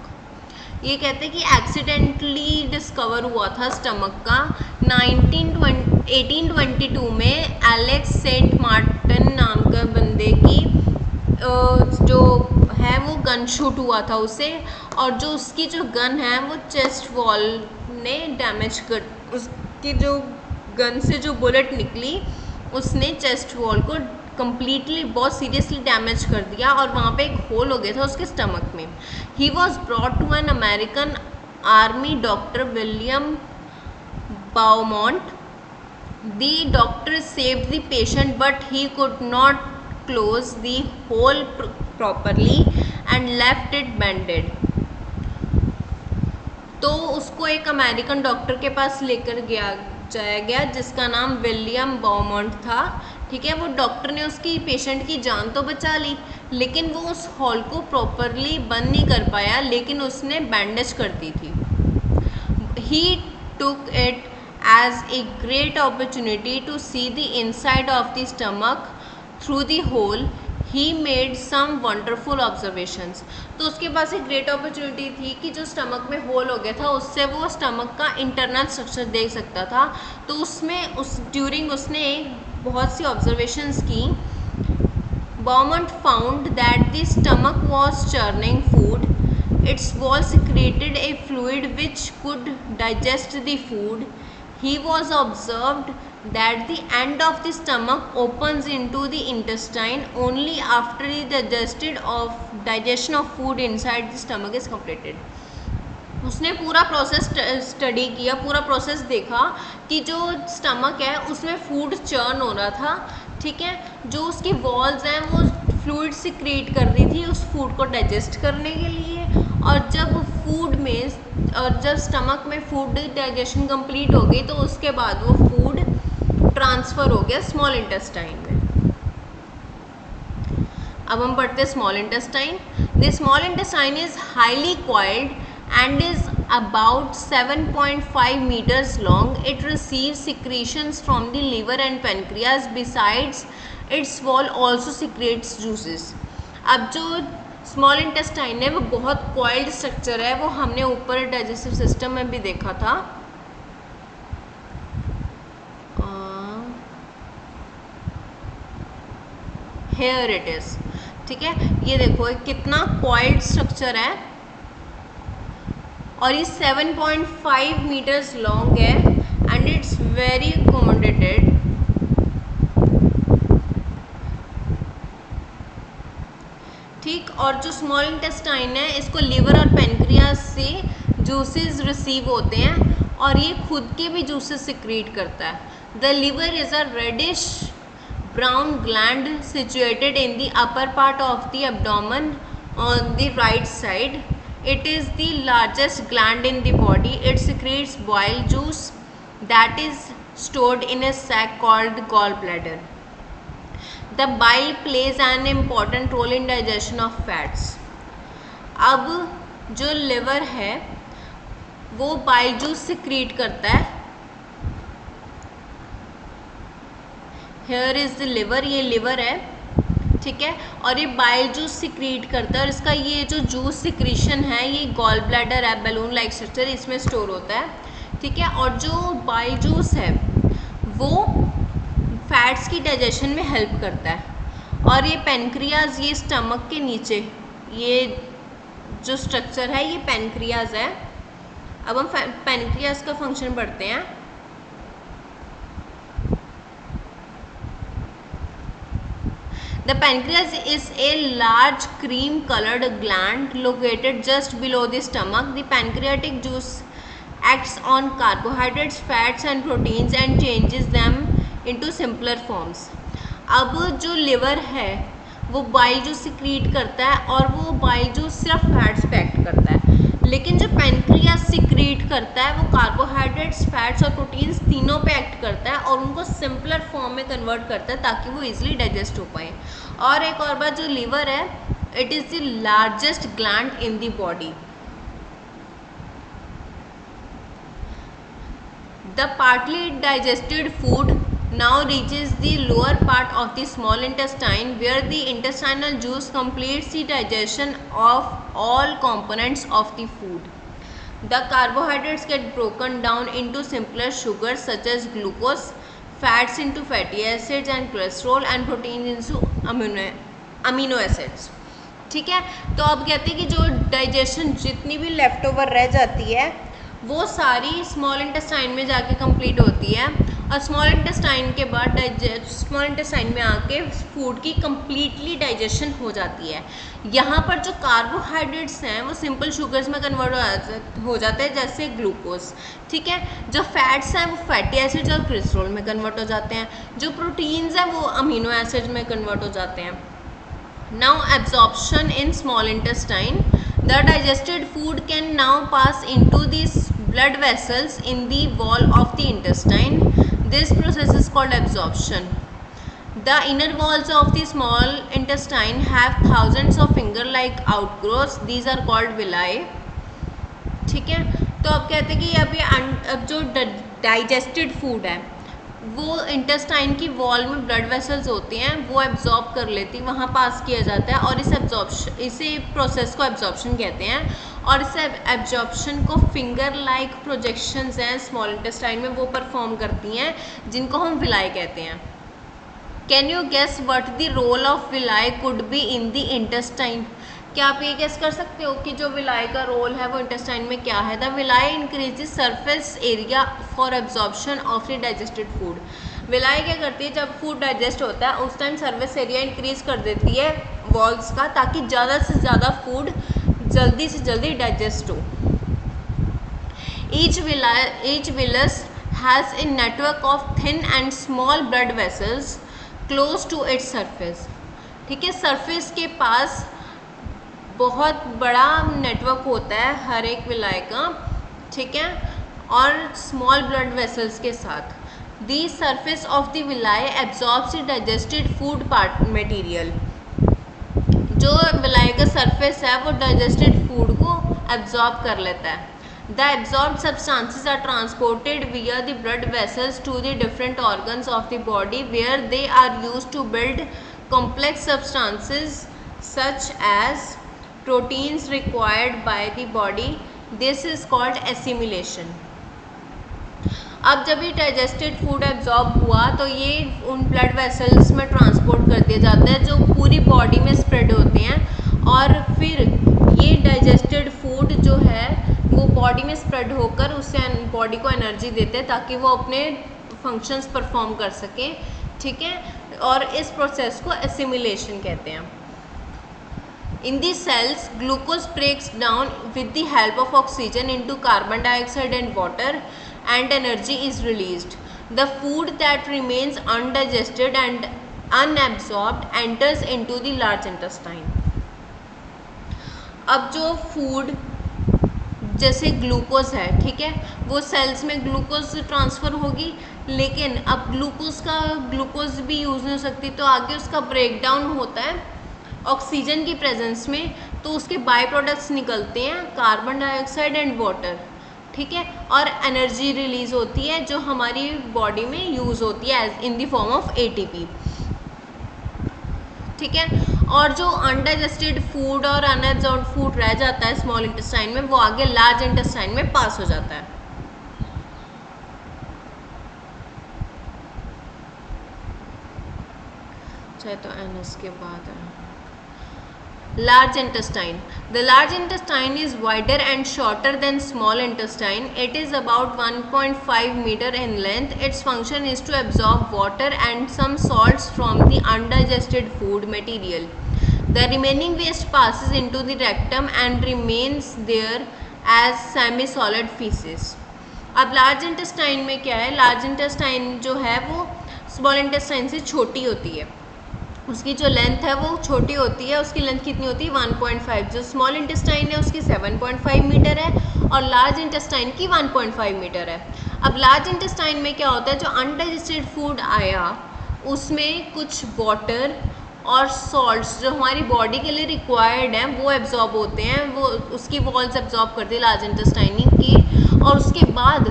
ये कहते हैं कि accidentally discover हुआ था stomach का 1822 में Alex Saint Martin नाम का बंदे की जो है वो गन शूट हुआ था उसे, और जो उसकी जो गन है वो चेस्ट वॉल ने डैमेज कर, उसकी जो गन से जो बुलेट निकली उसने चेस्ट वॉल को कम्प्लीटली बहुत सीरियसली डैमेज कर दिया और वहाँ पे एक होल हो गया था उसके स्टमक में. He was brought to an American army doctor William Beaumont. The doctor saved the patient but he could not close the hole properly and left it bandaged. तो उसको एक अमेरिकन डॉक्टर के पास लेकर जाया गया जिसका नाम विलियम बाउमॉन्ट था, ठीक है. वो डॉक्टर ने उसकी पेशेंट की जान तो बचा ली लेकिन वो उस हॉल को प्रॉपरली बंद नहीं कर पाया, लेकिन उसने बैंडेज कर दी थी. He took it as a great opportunity to see the inside of the stomach through the hole. He made some wonderful observations. तो उसके पास एक ग्रेट अपॉर्चुनिटी थी कि जो स्टमक में होल हो गया था उससे वो स्टमक का इंटरनल स्ट्रक्चर देख सकता था. तो उसमें ड्यूरिंग उसने बहुत सी ऑब्जर्वेशंस की. Beaumont found that the stomach was churning food. Its wall secreted a fluid which could digest the food. He was observed that the end of the stomach opens into the intestine only after the digestion of food inside the stomach is completed. उसने पूरा process study किया, पूरा process देखा कि जो stomach है उसमें food churn हो रहा था, ठीक है, जो उसकी वॉल्स हैं वो फ्लूइड सिक्रेट कर रही थी उस फूड को डाइजेस्ट करने के लिए, और जब स्टमक में फूड डाइजेशन कंप्लीट हो गई तो उसके बाद वो फूड ट्रांसफ़र हो गया स्मॉल इंटेस्टाइन में। अब हम पढ़ते हैं small intestine. The small intestine is highly coiled and is about 7.5 meters long. It receives secretions from the liver and pancreas. Besides its wall also secretes juices. अब जो small intestine है वो बहुत कॉइल्ड स्ट्रक्चर है, वो हमने ऊपर digestive system में भी देखा था। Here it is, ठीक है, ये देखो कितना कॉइल्ड स्ट्रक्चर है और ये 7.5 मीटर्स लॉन्ग है एंड इट्स वेरी अकोमोडेटेड। ठीक, और जो स्मॉल इंटेस्टाइन है इसको लिवर और पेनक्रियास से जूसेस रिसीव होते हैं और ये खुद के भी जूसेस सिक्रीट करता है। The liver is a reddish brown gland situated in the upper part of the abdomen on the right side. It is the largest gland in the body. It secretes bile juice that is stored in a sac called gallbladder. The bile plays an important role in digestion of fats. अब जो liver है वो bile juice secrete करता है. Here is the liver, ये liver है, ठीक है, और ये बाइल जूस सिक्रीट करता है और इसका ये जो जूस सिक्रीशन है ये गॉल ब्लैडर है, बैलून लाइक स्ट्रक्चर, इसमें स्टोर होता है, ठीक है, और जो बाइल जूस है वो फैट्स की डाइजेशन में हेल्प करता है। और ये पेनक्रियाज, ये स्टमक के नीचे ये जो स्ट्रक्चर है ये पेनक्रियाज है। अब हम पेनक्रियाज का फंक्शन पढ़ते हैं। The pancreas is a large cream-colored gland located just below the stomach. The pancreatic juice acts on carbohydrates, fats and proteins and changes them into simpler forms. अब जो लिवर है वो बाइल जूस सिक्रीट करता है और वो bile juice सिर्फ fats पे एक्ट करता है, लेकिन जो पेनक्रियास सिक्रीट करता है वो कार्बोहाइड्रेट्स, फैट्स और प्रोटीन्स तीनों पे एक्ट करता है और उनको सिंपलर फॉर्म में कन्वर्ट करता है ताकि वो इजीली डाइजेस्ट हो पाए। और एक और बात, जो लीवर है it is the largest gland in the body. The partly digested food now reaches the lower part of the small intestine where the intestinal juice completes the digestion of all components of the food. The carbohydrates get broken down into simpler sugars such as glucose, fats into fatty acids and cholesterol and proteins into amino acids. ठीक है, तो अब कहते हैं कि जो digestion जितनी भी लेफ्ट ओवर रह जाती है वो सारी स्मॉल इंटेस्टाइन में जाके कंप्लीट होती है और स्मॉल इंटेस्टाइन के बाद स्मॉल इंटेस्टाइन में आके फूड की कम्प्लीटली डाइजेशन हो जाती है। यहाँ पर जो कार्बोहाइड्रेट्स हैं वो सिंपल शुगर्स में कन्वर्ट हो जाते हैं जैसे ग्लूकोज, ठीक है, जो फैट्स हैं वो फैटी एसिड्स और कोलेस्ट्रॉल में कन्वर्ट हो जाते हैं, जो प्रोटीन्स हैं वो अमीनो एसिड्स में कन्वर्ट हो जाते हैं। Now absorption in small intestine, the digested food can now pass into these blood vessels in the wall of the intestine. This process is called absorption. The inner walls of the small intestine have thousands of finger-like outgrowths. These are called villi. ठीक है, तो अब कहते हैं कि अब जो digested food है वो इंटेस्टाइन की वॉल में ब्लड वेसल्स होती हैं, वो एब्जॉर्ब कर लेती, वहाँ पास किया जाता है और इसे प्रोसेस को एब्जॉर्प्शन कहते हैं। और इस एब्जॉर्प्शन को फिंगर लाइक प्रोजेक्शंस हैं स्मॉल इंटेस्टाइन में वो परफॉर्म करती हैं जिनको हम विलाई कहते हैं। Can you guess what the role of villi could be in the intestine? क्या आप ये गेस कर सकते हो कि जो विलाई का रोल है वो इंटेस्टाइन में क्या है? The villi increase the surface area for absorption of the digested food. Villi क्या करती है, जब फूड डाइजेस्ट होता है उस टाइम सर्विस एरिया इंक्रीज कर देती है वॉल्स का, ताकि ज़्यादा से ज़्यादा फूड जल्दी से जल्दी डाइजेस्ट हो। Each villus has a network of thin and small blood vessels close to its surface। ठीक है, सरफेस के पास बहुत बड़ा नेटवर्क होता है हर एक विलाय का, ठीक है, और स्मॉल ब्लड वेसल्स के साथ। The surface of the विलाय absorbs the digested food part material. जो विलाय का सरफेस है वो डाइजेस्टेड फूड को एब्जॉर्ब कर लेता है। The absorbed substances are transported via the blood vessels to the different organs of the body, where they are used to build complex substances such as proteins required by the body. This is called assimilation। अब जब ये digested food absorb हुआ तो ये उन blood vessels में transport कर दिया जाता है जो पूरी बॉडी में स्प्रेड होते हैं, और फिर ये डाइजेस्टेड फूड जो है वो बॉडी में स्प्रेड होकर उससे बॉडी को एनर्जी देते हैं ताकि वो अपने फंक्शंस परफॉर्म कर सकें, ठीक है, और इस प्रोसेस को एसिमिलेशन कहते हैं। In the cells glucose breaks down with the help of oxygen into carbon dioxide and water and energy is released. The food that remains undigested and unabsorbed enters into the large intestine। अब जो food जैसे glucose है, ठीक है, वो sales में glucose transfer होगी, लेकिन अब ग्लूकोज भी यूज़ नहीं हो सकती, तो आगे उसका ब्रेकडाउन होता है ऑक्सीजन की प्रेजेंस में, तो उसके बाय प्रोडक्ट्स निकलते हैं कार्बन डाइऑक्साइड एंड वाटर, ठीक है, और एनर्जी रिलीज होती है जो हमारी बॉडी में यूज़ होती है as in the form of ATP, ठीक है। और जो अनडाइजेस्टेड फूड और अनएब्जॉर्ब्ड फूड रह जाता है स्मॉल इंटेस्टाइन में, वो आगे लार्ज इंटेस्टाइन में पास हो जाता है। चाहे तो एनएस के बाद है large intestine। The large intestine is wider and shorter than small intestine. It is about 1.5 meter in length. Its function is to absorb water and some salts from the undigested food material. The remaining waste passes into the rectum and remains there as semi-solid feces। अब large intestine में क्या है, large intestine जो है वो small intestine से छोटी होती है, उसकी जो लेंथ है वो छोटी होती है। उसकी लेंथ कितनी होती है 1.5। जो स्मॉल इंटेस्टाइन है उसकी 7.5 मीटर है और लार्ज इंटेस्टाइन की 1.5 मीटर है। अब लार्ज इंटेस्टाइन में क्या होता है, जो अनडाइजेस्टेड फूड आया उसमें कुछ वाटर और सॉल्ट्स जो हमारी बॉडी के लिए रिक्वायर्ड हैं वो एब्जॉर्ब होते हैं, वो उसकी वॉल्स एब्जॉर्ब करती है लार्ज इंटेस्टाइन की, और उसके बाद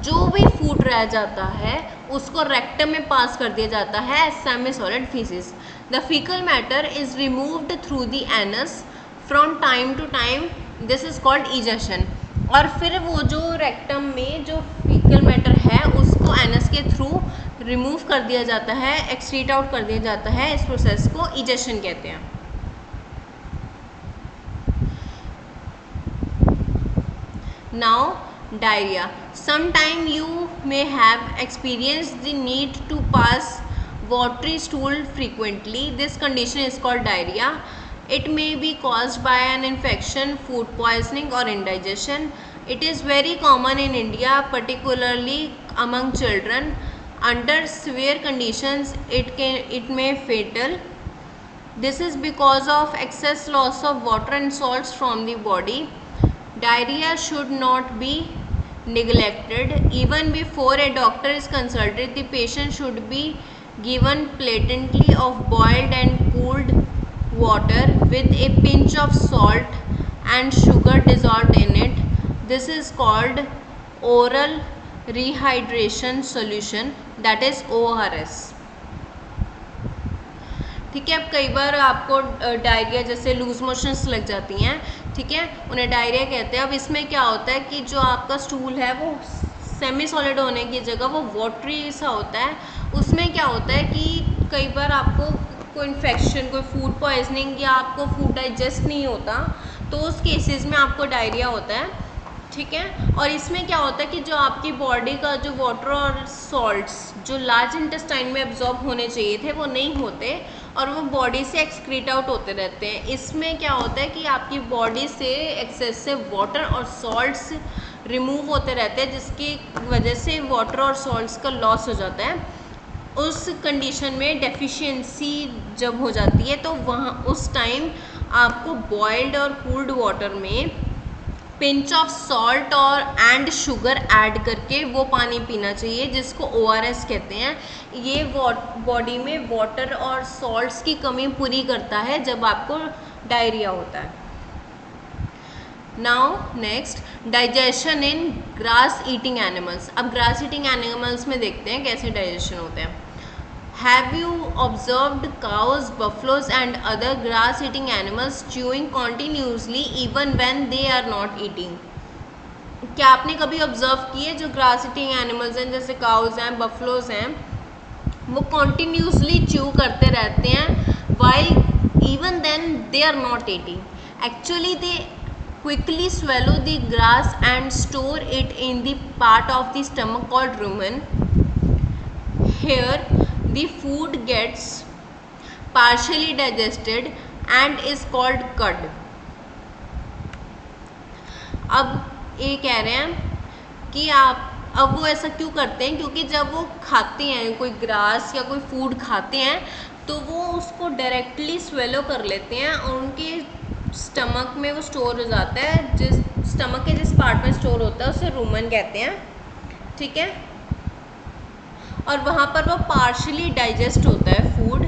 जो भी फूड रह जाता है उसको रेक्टम में पास कर दिया जाता है semi solid faeces. The faecal matter is removed through the anus from time to time, this is called egestion. और फिर वो जो रेक्टम में जो फीकल मैटर है उसको एनस के थ्रू रिमूव कर दिया जाता है, एक्सक्रीट आउट कर दिया जाता है। इस प्रोसेस को इजेशन कहते हैं। Now diarrhea. Sometime you may have experienced the need to pass watery stool frequently. This condition is called diarrhea. It may be caused by an infection, food poisoning or indigestion. It is very common in India, particularly among children. Under severe conditions it may fatal. This is because of excess loss of water and salts from the body. Diarrhea should not be neglected. Even before a doctor is consulted, the patient should be given plenty of boiled and cooled water with a pinch of salt and sugar dissolved in it. This is called oral rehydration solution, that is ORS। ठीक है, अब कई बार आपको diarrhoea जैसे loose motions लग जाती हैं, ठीक है, उन्हें डायरिया कहते हैं। अब इसमें क्या होता है कि जो आपका स्टूल है वो सेमी सॉलिड होने की जगह वो वाटरी सा होता है। उसमें क्या होता है कि कई बार आपको कोई इन्फेक्शन, कोई फूड पॉइजनिंग या आपको फूड डाइजेस्ट नहीं होता, तो उस केसेस में आपको डायरिया होता है। ठीक है। और इसमें क्या होता है कि जो आपकी बॉडी का जो वाटर और सॉल्ट्स जो लार्ज इंटेस्टाइन में एब्जॉर्ब होने चाहिए थे वो नहीं होते और वो बॉडी से एक्सक्रीट आउट होते रहते हैं। इसमें क्या होता है कि आपकी बॉडी से एक्सेसिव वाटर और सॉल्ट्स रिमूव होते रहते हैं, जिसकी वजह से वाटर और सॉल्ट्स का लॉस हो जाता है। उस कंडीशन में डेफिशिएंसी जब हो जाती है तो वहाँ उस टाइम आपको बॉइल्ड और कूल्ड वाटर में पिंच ऑफ सॉल्ट और एंड शुगर ऐड करके वो पानी पीना चाहिए, जिसको ORS कहते हैं। ये बॉडी में वाटर और सॉल्ट्स की कमी पूरी करता है जब आपको डायरिया होता है। नाउ नेक्स्ट, डाइजेशन इन ग्रास ईटिंग एनिमल्स। अब ग्रास ईटिंग एनिमल्स में देखते हैं कैसे डाइजेशन होते हैं। Have you observed cows, buffaloes and other grass eating animals chewing continuously even when they are not eating? क्या आपने कभी ऑब्जर्व किए जो ग्रास ईटिंग एनिमल्स हैं जैसे काउज हैं, बफलोज हैं, वो कॉन्टीन्यूसली च्यू करते रहते हैं while even then they are not eating. Actually they quickly swallow the grass and store it in the part of the stomach called rumen. Here the food gets partially digested and is called cud. अब ये कह रहे हैं कि आप अब वो ऐसा क्यों करते हैं, क्योंकि जब वो खाते हैं कोई ग्रास या कोई फूड खाते हैं तो वो उसको डायरेक्टली स्वेलो कर लेते हैं और उनके स्टमक में वो स्टोर हो जाता है। जिस स्टमक के जिस पार्ट में स्टोर होता है उसे रूमन कहते हैं, ठीक है। और वहाँ पर वो पार्शली डाइजेस्ट होता है फूड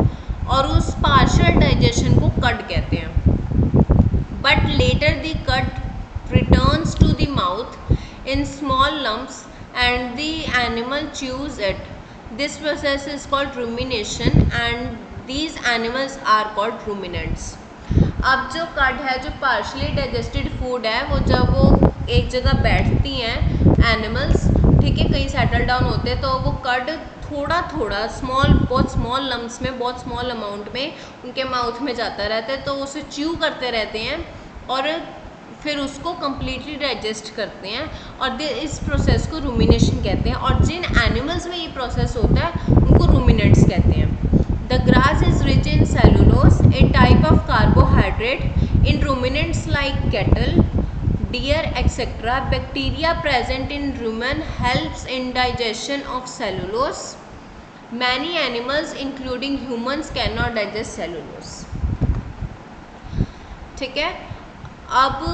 और उस पार्शियल डाइजेशन को कट कहते हैं। But later the cud returns to the mouth in small lumps and the animal chews it. This process is called rumination and these animals are called ruminants. अब जो cut है, जो partially digested food है, वो जब वो एक जगह बैठती हैं एनिमल्स, ठीक है, कहीं सेटल डाउन होते हैं, तो वो कट थोड़ा थोड़ा बहुत स्मॉल लम्प्स में, बहुत स्मॉल अमाउंट में उनके माउथ में जाता रहता है, तो उसे च्यू करते रहते हैं और फिर उसको कम्प्लीटली डाइजेस्ट करते हैं और इस प्रोसेस को रूमिनेशन कहते हैं। और जिन एनिमल्स में ये प्रोसेस होता है उनको रूमिनेंट्स कहते हैं। The grass is rich in cellulose, A type of carbohydrate. In ruminants like cattle, deer etc. bacteria present in rumen helps in digestion of cellulose. Many animals including humans cannot digest cellulose. ठीक है। अब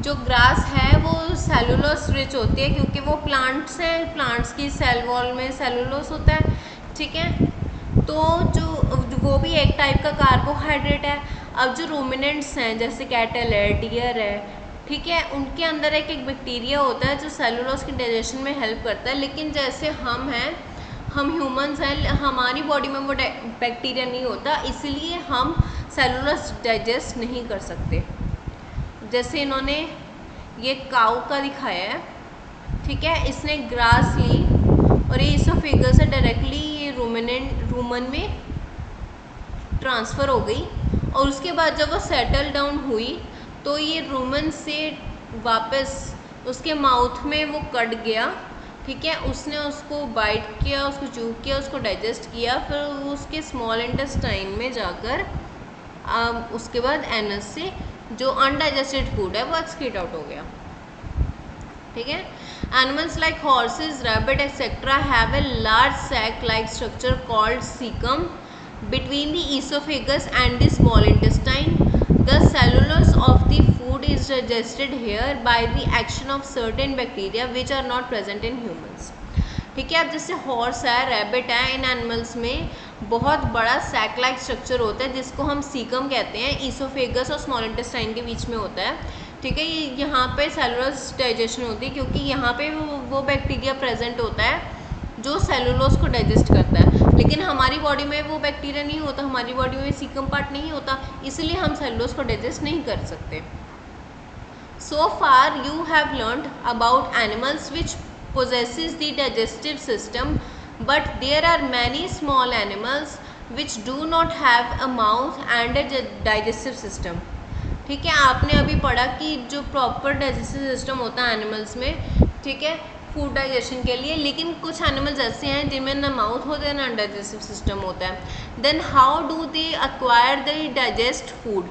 जो grass है वो cellulose rich होती है क्योंकि वो प्लांट्स हैं, प्लांट्स की सेल वॉल में सेलुलोस होता है, ठीक है। तो जो वो भी एक टाइप का कार्बोहाइड्रेट है। अब जो रूमिनेंट्स हैं जैसे कैटल है, डियर है, ठीक है, उनके अंदर एक बैक्टीरिया होता है जो सेलुलोज के डाइजेशन में हेल्प करता है। लेकिन जैसे हम हैं, हम ह्यूमंस हैं, हमारी बॉडी में वो बैक्टीरिया नहीं होता, इसलिए हम सेलुलोज डाइजेस्ट नहीं कर सकते। जैसे इन्होंने ये काऊ का दिखाया है, ठीक है, इसने ग्रास ली और ये इसोफेगस से डायरेक्टली ये रूमन में ट्रांसफ़र हो गई और उसके बाद जब वो सेटल डाउन हुई तो ये रूमन से वापस उसके माउथ में वो कट गया, ठीक है, उसने उसको बाइट किया, उसको चू किया, उसको डाइजेस्ट किया, फिर उसके स्मॉल इंटेस्टाइन में जाकर उसके बाद एनस से जो अनडाइजेस्टेड फूड है वो एक्सक्रीट आउट हो गया, ठीक है। Animals like horses, rabbit et cetera have a large sac like structure called caecum between the oesophagus and the small intestine. The cellulose of the food is digested here by the action of certain bacteria which are not present in humans. ठीक है। अब जैसे horse है, rabbit है, इन animals में बहुत बड़ा sac like structure होता है जिसको हम सीकम कहते हैं, ईसोफेगस और स्मॉल इंटेस्टाइन के बीच में होता है, ठीक है। ये यहाँ पे सेलुलोज डाइजेशन होती है क्योंकि यहाँ पे वो बैक्टीरिया प्रेजेंट होता है जो सेलुलोज को डाइजेस्ट करता है। लेकिन हमारी बॉडी में वो बैक्टीरिया नहीं होता, हमारी बॉडी में सीकम पार्ट नहीं होता, इसलिए हम सेलुलोज को डाइजेस्ट नहीं कर सकते। So far you have learned about animals which possesses the digestive system, but there are many small animals which do not have a mouth and a digestive system. ठीक है, आपने अभी पढ़ा कि जो प्रॉपर डाइजेस्टिव सिस्टम होता है animals में, ठीक है, फूड डाइजेशन के लिए, लेकिन कुछ एनिमल्स ऐसे हैं जिनमें ना माउथ होता है ना डाइजेस्टिव सिस्टम होता है। Then how do they acquire the digest food?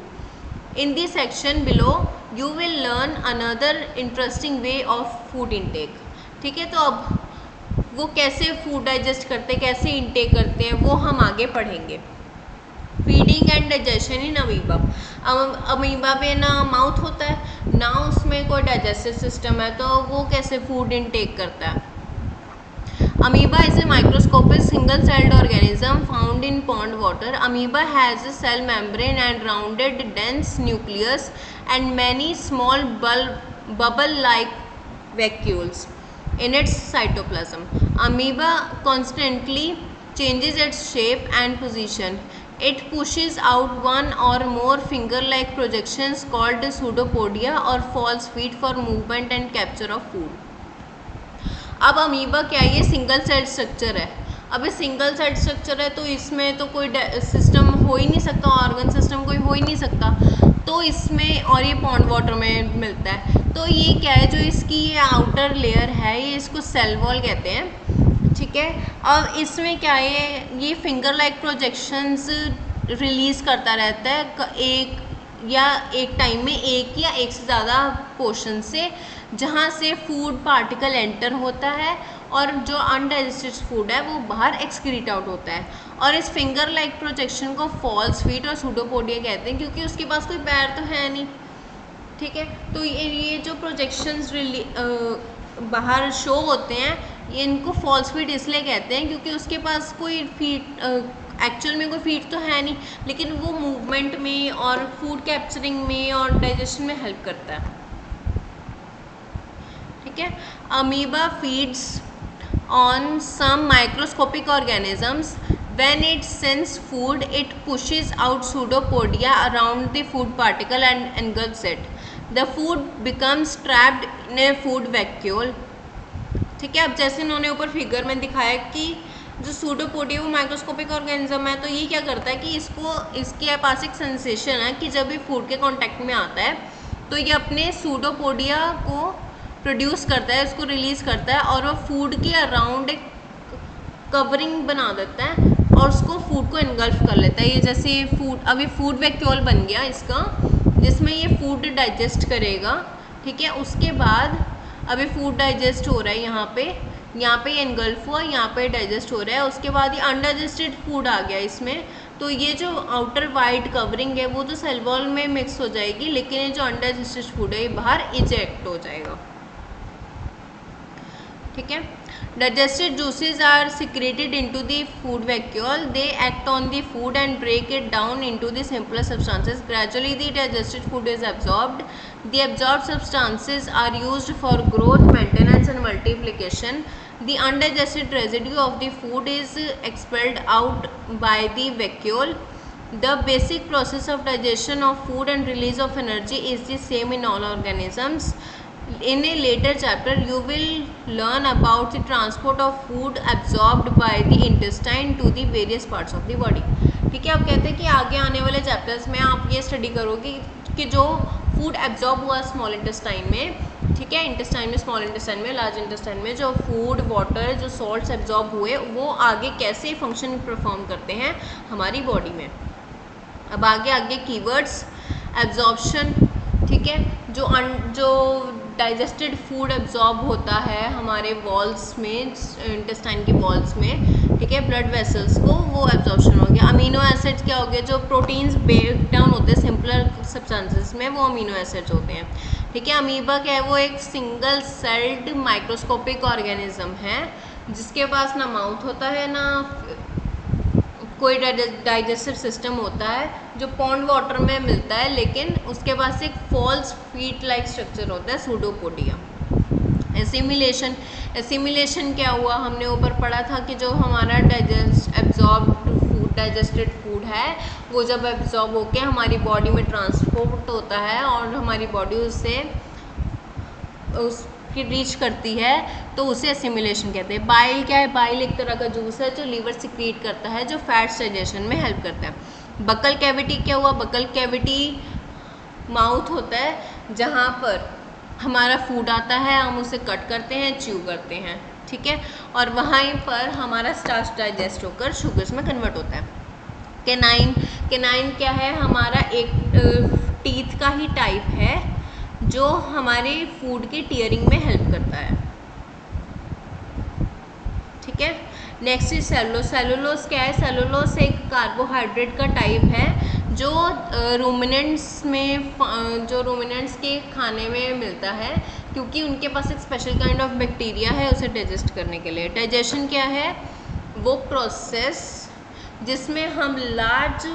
In this section below you will learn another interesting way of food intake. ठीक है, तो अब वो कैसे फूड डाइजेस्ट करते हैं, कैसे इनटेक करते हैं, वो हम आगे पढ़ेंगे। Feeding and digestion in amoeba. Amoeba पे ना माउथ होता है ना उसमें कोई डाइजेस्टिव सिस्टम है, तो वो कैसे फूड इनटेक करता है? Amoeba is a microscopic single-celled organism found in pond water. Amoeba has a cell membrane and rounded, dense nucleus and many small bubble-like vacuoles in its cytoplasm. Amoeba constantly changes its shape and position. It pushes out one or more finger-like projections called pseudopodia or false feet for movement and capture of food. अब amoeba क्या है? ये single cell structure है। अब ये single cell structure है तो इसमें तो कोई सिस्टम हो ही नहीं सकता, ऑर्गन सिस्टम कोई हो ही नहीं सकता, तो इसमें, और ये पॉन्ड वाटर में मिलता है, तो ये क्या है, जो इसकी ये आउटर लेयर है, ये इसको सेल वॉल कहते हैं। ठीक है, अब इसमें क्या है, ये फिंगर लाइक प्रोजेक्शंस रिलीज़ करता रहता है एक टाइम में एक या एक से ज़्यादा पोर्शन से, जहाँ से फूड पार्टिकल एंटर होता है और जो अनडाइजेस्टेड फूड है वो बाहर एक्सक्रीट आउट होता है। और इस फिंगर लाइक प्रोजेक्शन को फॉल्स फीट और सूडोपोडिया कहते हैं, क्योंकि उसके पास कोई पैर तो है नहीं। ठीक है, तो ये जो प्रोजेक्शंस बाहर शो होते हैं, ये इनको फॉल्स फीट इसलिए कहते हैं क्योंकि उसके पास कोई फीट, एक्चुअल में कोई फीट तो है नहीं, लेकिन वो मूवमेंट में और फूड कैप्चरिंग में और डाइजेशन में हेल्प करता है। ठीक है, amoeba feeds on some microscopic organisms. When it senses food, it pushes out pseudopodia around the food particle and engulfs it. The food becomes trapped in a food vacuole. ठीक है, अब जैसे इन्होंने ऊपर फिगर में दिखाया कि जो सूडोपोडिया वो माइक्रोस्कोपिक ऑर्गेनिज्म है, तो ये क्या करता है कि इसके पास एक सेंसेशन है कि जब ये फूड के कांटेक्ट में आता है तो ये अपने सूडोपोडिया को प्रोड्यूस करता है, उसको रिलीज़ करता है और वो फूड के अराउंड एक कवरिंग बना देता है और उसको फूड को इनगल्फ कर लेता है। ये जैसे फूड, अभी फूड वैक्यूल बन गया इसका, जिसमें ये फूड डाइजेस्ट करेगा। ठीक है, उसके बाद अभी फूड डाइजेस्ट हो रहा है, यहाँ पे ये इनगल्फ हुआ, यहाँ पे डाइजेस्ट हो रहा है, उसके बाद ये अनडाइजेस्टेड फूड आ गया इसमें, तो ये जो आउटर वाइट कवरिंग है वो तो सेल वॉल में मिक्स हो जाएगी, लेकिन ये जो अनडाइजेस्टेड फूड है ये बाहर इजेक्ट हो जाएगा। ठीक है, digested juices are secreted into the food vacuole. They act on the food and break it down into the simpler substances. Gradually the digested food is absorbed. The absorbed substances are used for growth, maintenance and multiplication. The undigested residue of the food is expelled out by the vacuole. The basic process of digestion of food and release of energy is the same in all organisms. In a later chapter you will learn about the transport of food absorbed by the intestine to the various parts of the body. ठीक है, आप कहते हैं कि आगे आने वाले chapters में आप ये स्टडी करोगे कि जो फूड एब्जॉर्ब हुआ स्मॉल इंटेस्टाइन में, ठीक है, इंटेस्टाइन में, स्मॉल इंटेस्टाइन में, लार्ज इंटेस्टाइन में जो फूड, वाटर, जो सॉल्ट्स एब्जॉर्ब हुए वो आगे कैसे फंक्शन परफॉर्म करते हैं हमारी बॉडी में। अब आगे कीवर्ड्स, एब्जॉर्प्शन, ठीक है, जो डाइजेस्टेड फूड एब्जॉर्ब होता है हमारे वॉल्स में, इंटेस्टाइन के वॉल्स में, ठीक है, ब्लड वेसल्स को, वो एब्जॉर्प्शन हो गया। अमीनो एसिड्स क्या हो गया, जो प्रोटीन्स ब्रेक डाउन होते हैं सिंपलर सब्सटेंसेस में, वो अमीनो एसिड्स होते हैं। ठीक है, अमीबा क्या है, वो एक सिंगल सेल्ड माइक्रोस्कोपिक ऑर्गेनिज्म है जिसके पास ना माउथ होता है ना कोई डाइजेस्टिव सिस्टम होता है, जो पॉन्ड वाटर में मिलता है, लेकिन उसके पास एक फॉल्स फीट लाइक स्ट्रक्चर होता है, सूडोपोडिया। एसिमिलेशन क्या हुआ, हमने ऊपर पढ़ा था कि जो हमारा डाइजेस्टेड फूड है वो जब एब्जॉर्ब होकर हमारी बॉडी में ट्रांसपोर्ट होता है और हमारी बॉडी उसकी रीच करती है तो उसे एसिमिलेशन कहते हैं। बाइल क्या है, बाइल एक तरह का जूस है जो लीवर सिक्रीट करता है, जो फैट्स डाइजेशन में हेल्प करता है। बकल कैविटी क्या हुआ, बकल कैविटी माउथ होता है जहाँ पर हमारा फूड आता है, हम उसे कट करते हैं, च्यू करते हैं, ठीक है, और वहीं पर हमारा स्टार्च डाइजेस्ट होकर शुगर्स में कन्वर्ट होता है। कैनाइन, कैनाइन क्या है? हमारा एक टीथ का ही टाइप है जो हमारे फूड के टीयरिंग में हेल्प करता है, ठीक है। Next is cellulose. सेलुलोज क्या है? सेलुलोज एक कार्बोहाइड्रेट का टाइप है जो रूमिनेंट्स में, जो रूमिनेंट्स के खाने में मिलता है, क्योंकि उनके पास एक स्पेशल काइंड ऑफ बैक्टीरिया है उसे डाइजेस्ट करने के लिए। डाइजेशन क्या है? वो प्रोसेस जिसमें हम लार्ज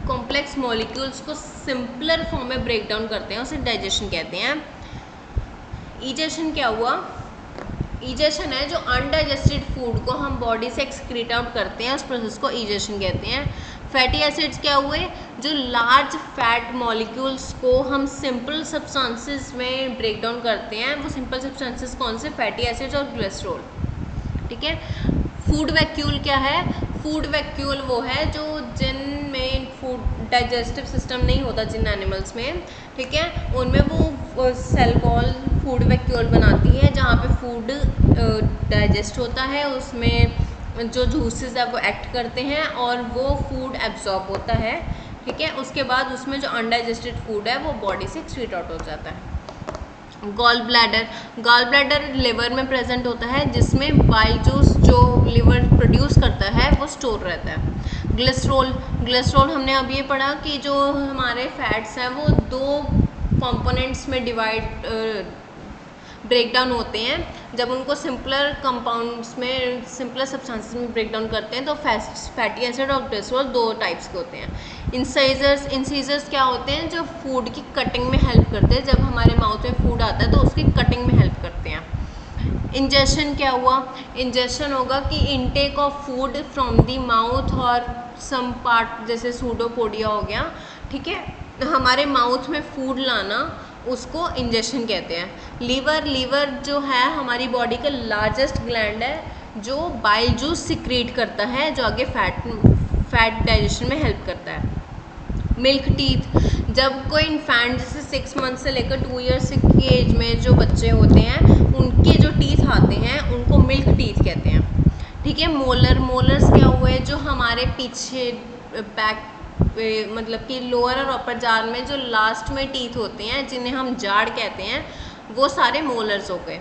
कॉम्प्लेक्स मॉलिक्यूल्स को सिंपलर फॉर्म में ब्रेक डाउन करते हैं, उसे डाइजेशन कहते हैं। इजेशन क्या हुआ? इजेशन है जो अनडाइजेस्टेड फूड को हम बॉडी से एक्सक्रीट आउट करते हैं, उस प्रोसेस को इजेशन कहते हैं। फैटी एसिड्स क्या हुए? जो लार्ज फैट मॉलिक्यूल्स को हम सिंपल सब्सटेंसेस में ब्रेक डाउन करते हैं, वो सिंपल सब्सटेंसेस कौन से? फैटी एसिड्स और ग्लिसरॉल, ठीक है। फूड वैक्यूल क्या है? फूड वैक्यूल वो है जो जिनमें फूड डाइजेस्टिव सिस्टम नहीं होता, जिन एनिमल्स में, ठीक है, उनमें वो सेल वॉल फूड वैक्यूल बनाती है जहाँ पे फूड डाइजेस्ट होता है, उसमें जो जूसेस है वो एक्ट करते हैं और वो फूड एब्जॉर्ब होता है, ठीक है। उसके बाद उसमें जो अनडाइजेस्टेड फूड है वो बॉडी से एक्सक्रीट आउट हो जाता है। Gall bladder, gall bladder liver में प्रेजेंट होता है जिसमें बाइल जूस जो लिवर प्रोड्यूस करता है वो स्टोर रहता है। ग्लिसरॉल, ग्लिसरॉल हमने अब ये पढ़ा कि जो हमारे फैट्स हैं वो दो कंपोनेंट्स में ब्रेक डाउन होते हैं। जब उनको सिंपलर कंपाउंड्स में, सिंपलर सब्सटेंसेस में ब्रेक डाउन करते हैं तो फैटी एसिड और ग्लिसरॉल दो टाइप्स के होते हैं। इंसाइजर्स, इंसाइजर्स क्या होते हैं? जो फूड की कटिंग में हेल्प करते हैं, जब हमारे माउथ में फूड आता है तो उसकी कटिंग में हेल्प करते हैं। इंजेशन क्या हुआ? इंजेशन होगा कि intake of food from the mouth और सम पार्ट, जैसे सूडोपोडिया हो गया, ठीक है, हमारे माउथ में फूड लाना, उसको इंजेशन कहते हैं। लीवर, लीवर जो है हमारी बॉडी का लार्जेस्ट ग्लैंड है जो बाइल जूस सिक्रीट करता है, जो आगे फैट डाइजेशन में हेल्प करता है। मिल्क टीथ, जब कोई इन्फेंट जैसे 6 मंथ से लेकर 2 ईयर्स की एज में जो बच्चे होते हैं उनके जो टीथ आते हैं उनको मिल्क टीथ कहते हैं, ठीक है। मोलर, मोलर्स क्या हुए? जो हमारे पीछे बैक, मतलब कि लोअर और अपर जार में जो लास्ट में टीथ होते हैं जिन्हें हम जाड़ कहते हैं, वो सारे मोलर्स हो गए।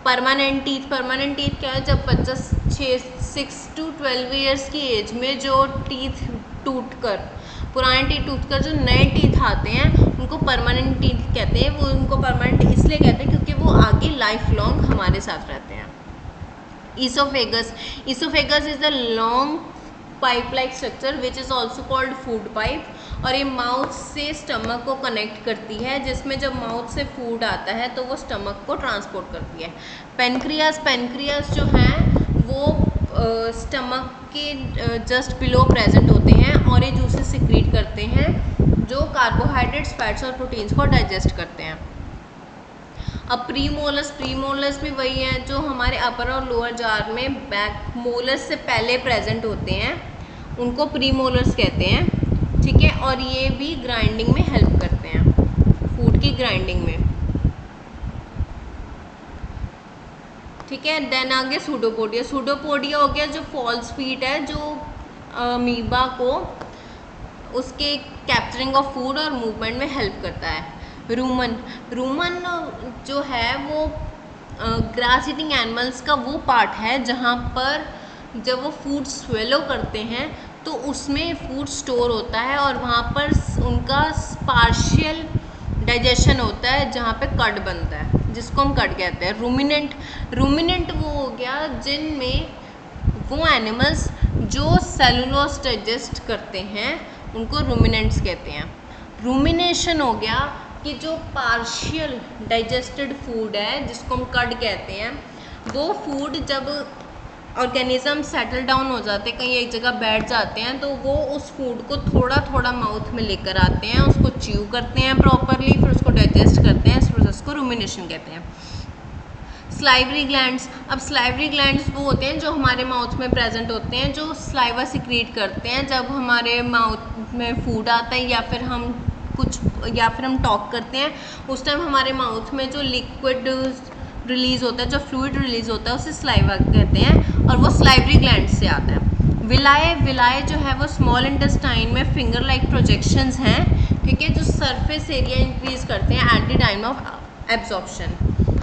परमानेंट टीथ, परमानेंट टीथ क्या है? जब बच्चा 6 to 12 ईयर्स की एज में जो टीथ टूट कर, पुराने टीथ टूट कर जो नए टीथ आते हैं उनको परमानेंट टीथ कहते हैं। वो उनको परमानेंट इसलिए कहते हैं क्योंकि वो आगे लाइफ लॉन्ग हमारे साथ रहते हैं। Oesophagus, oesophagus is the long pipe like structure which is also called food pipe, और ये माउथ से स्टमक को कनेक्ट करती है, जिसमें जब माउथ से फूड आता है तो वो स्टमक को ट्रांसपोर्ट करती है। पेनक्रियास, पेनक्रियास जो हैं वो स्टमक के जस्ट बिलो प्रेजेंट होते हैं और ये जूसेस सिक्रीट करते हैं जो कार्बोहाइड्रेट्स, फैट्स और प्रोटीन्स को डाइजेस्ट करते हैं। अब प्रीमोलर्स, प्रीमोलर्स भी वही हैं जो हमारे अपर और लोअर जार में बैक मोलर्स से पहले प्रेजेंट होते हैं, उनको प्रीमोलर्स कहते हैं, ठीक है, और ये भी ग्राइंडिंग में हेल्प करते हैं, फूड की ग्राइंडिंग में, ठीक है। देन आगे सूडोपोडिया, सूडोपोडिया हो गया जो फॉल्स फीट है, जो अमीबा को उसके कैप्चरिंग ऑफ फूड और मूवमेंट में हेल्प करता है। रूमन, रूमन जो है वो ग्रास ईटिंग एनिमल्स का वो पार्ट है जहाँ पर जब वो फूड स्वेलो करते हैं तो उसमें फूड स्टोर होता है और वहाँ पर उनका पार्शियल डाइजेशन होता है जहाँ पे कड बनता है, जिसको हम कड कहते हैं। रूमिनेंट, रूमिनेंट वो हो गया जिनमें वो एनिमल्स जो सेलुलोज डाइजेस्ट करते हैं उनको रूमिनेंट्स कहते हैं। रूमिनेशन हो गया कि जो पार्शियल डाइजेस्टेड फूड है जिसको हम कड कहते हैं, वो फूड जब ऑर्गेनिज्म सेटल डाउन हो जाते हैं, कहीं एक जगह बैठ जाते हैं, तो वो उस फूड को थोड़ा थोड़ा माउथ में लेकर आते हैं, उसको च्यू करते हैं प्रॉपरली, फिर उसको डाइजेस्ट करते हैं। इस प्रोसेस को रूमिनेशन कहते हैं। स्लाइवरी ग्लैंड्स, अब स्लाइवरी ग्लैंड्स वो होते हैं जो हमारे माउथ में प्रेजेंट होते हैं, जो स्लाइवा सिक्रीट करते हैं जब हमारे माउथ में फूड आता है या फिर हम कुछ या फिर हम टॉक करते हैं उस टाइम हमारे माउथ में जो लिक्विड रिलीज होता है, जो फ्लूइड रिलीज होता है, उसे स्लाइवा कहते हैं और वो स्लाइवरी ग्लैंड से आता है। विलाए जो है वो स्मॉल इंटेस्टाइन में फिंगर लाइक प्रोजेक्शंस हैं, ठीक है, जो सरफेस एरिया इंक्रीज करते हैं at the time of absorption.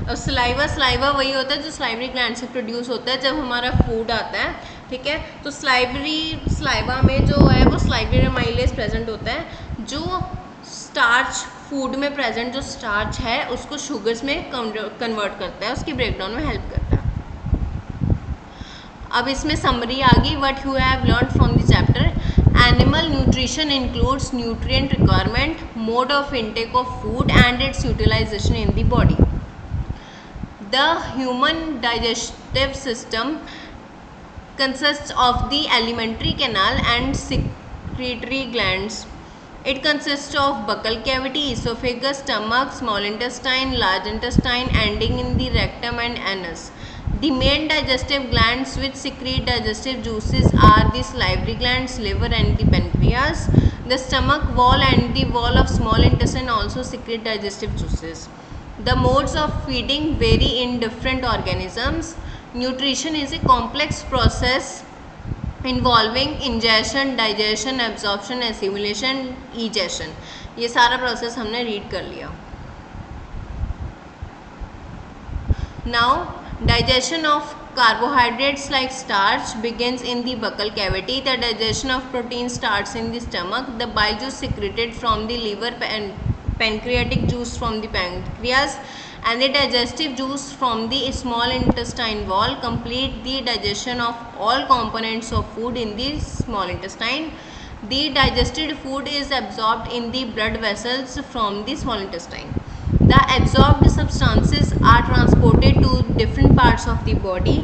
और स्लाइवा वही होता है जो स्लाइवरी ग्लैंड से प्रोड्यूस होता है जब हमारा फूड आता है, ठीक है। तो स्लाइवा में जो है वो स्लाइवरी एमाइलेज प्रेजेंट होता है, जो स्टार्च फूड में प्रेजेंट जो स्टार्च है उसको शुगर्स में कन्वर्ट करता है, उसकी ब्रेकडाउन में हेल्प करता है। अब इसमें समरी आ गई, what you have learn from the chapter. Animal nutrition includes nutrient requirement, mode of intake of food and its utilisation in the body. The human digestive system consists of the alimentary canal and secretory glands. It consists of buccal cavity, esophagus, stomach, small intestine, large intestine, ending in the rectum and anus. The main digestive glands which secrete digestive juices are the salivary glands, liver and the pancreas. The stomach wall and the wall of small intestine also secrete digestive juices. The modes of feeding vary in different organisms. Nutrition is a complex process involving ingestion, digestion, absorption, assimilation, egestion. ये सारा process हमने read कर लिया। Now, digestion of carbohydrates like starch begins in the buccal cavity. The digestion of protein starts in the stomach. The bile juice secreted from the liver and pancreatic juice from the pancreas and the digestive juice from the small intestine wall complete the digestion of all components of food in the small intestine. The digested food is absorbed in the blood vessels from the small intestine. The absorbed substances are transported to different parts of the body.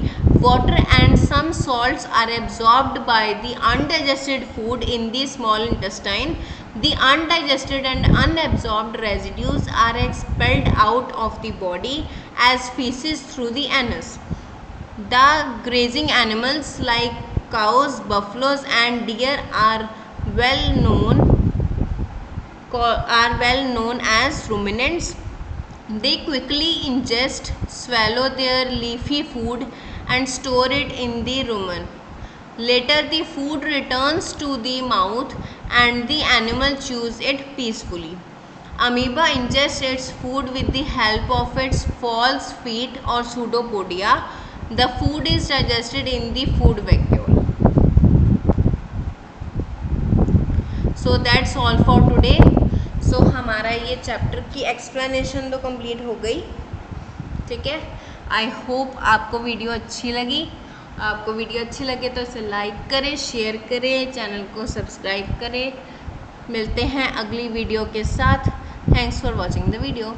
Water and some salts are absorbed by the undigested food in the small intestine. The undigested and unabsorbed residues are expelled out of the body as feces through the anus. The grazing animals like cows, buffaloes and deer are well known as ruminants. They quickly ingest, swallow their leafy food and store it in the rumen. Later the food returns to the mouth and the animal chews it peacefully. Amoeba ingests its food with the help of its false feet or pseudopodia. The food is digested in the food vacuole. So that's all for today. So हमारा ये chapter की explanation तो complete हो गई, ठीक है। I hope आपको video अच्छी लगी। आपको वीडियो अच्छी लगे तो इसे लाइक करें, शेयर करें, चैनल को सब्सक्राइब करें। मिलते हैं अगली वीडियो के साथ। Thanks for watching the video.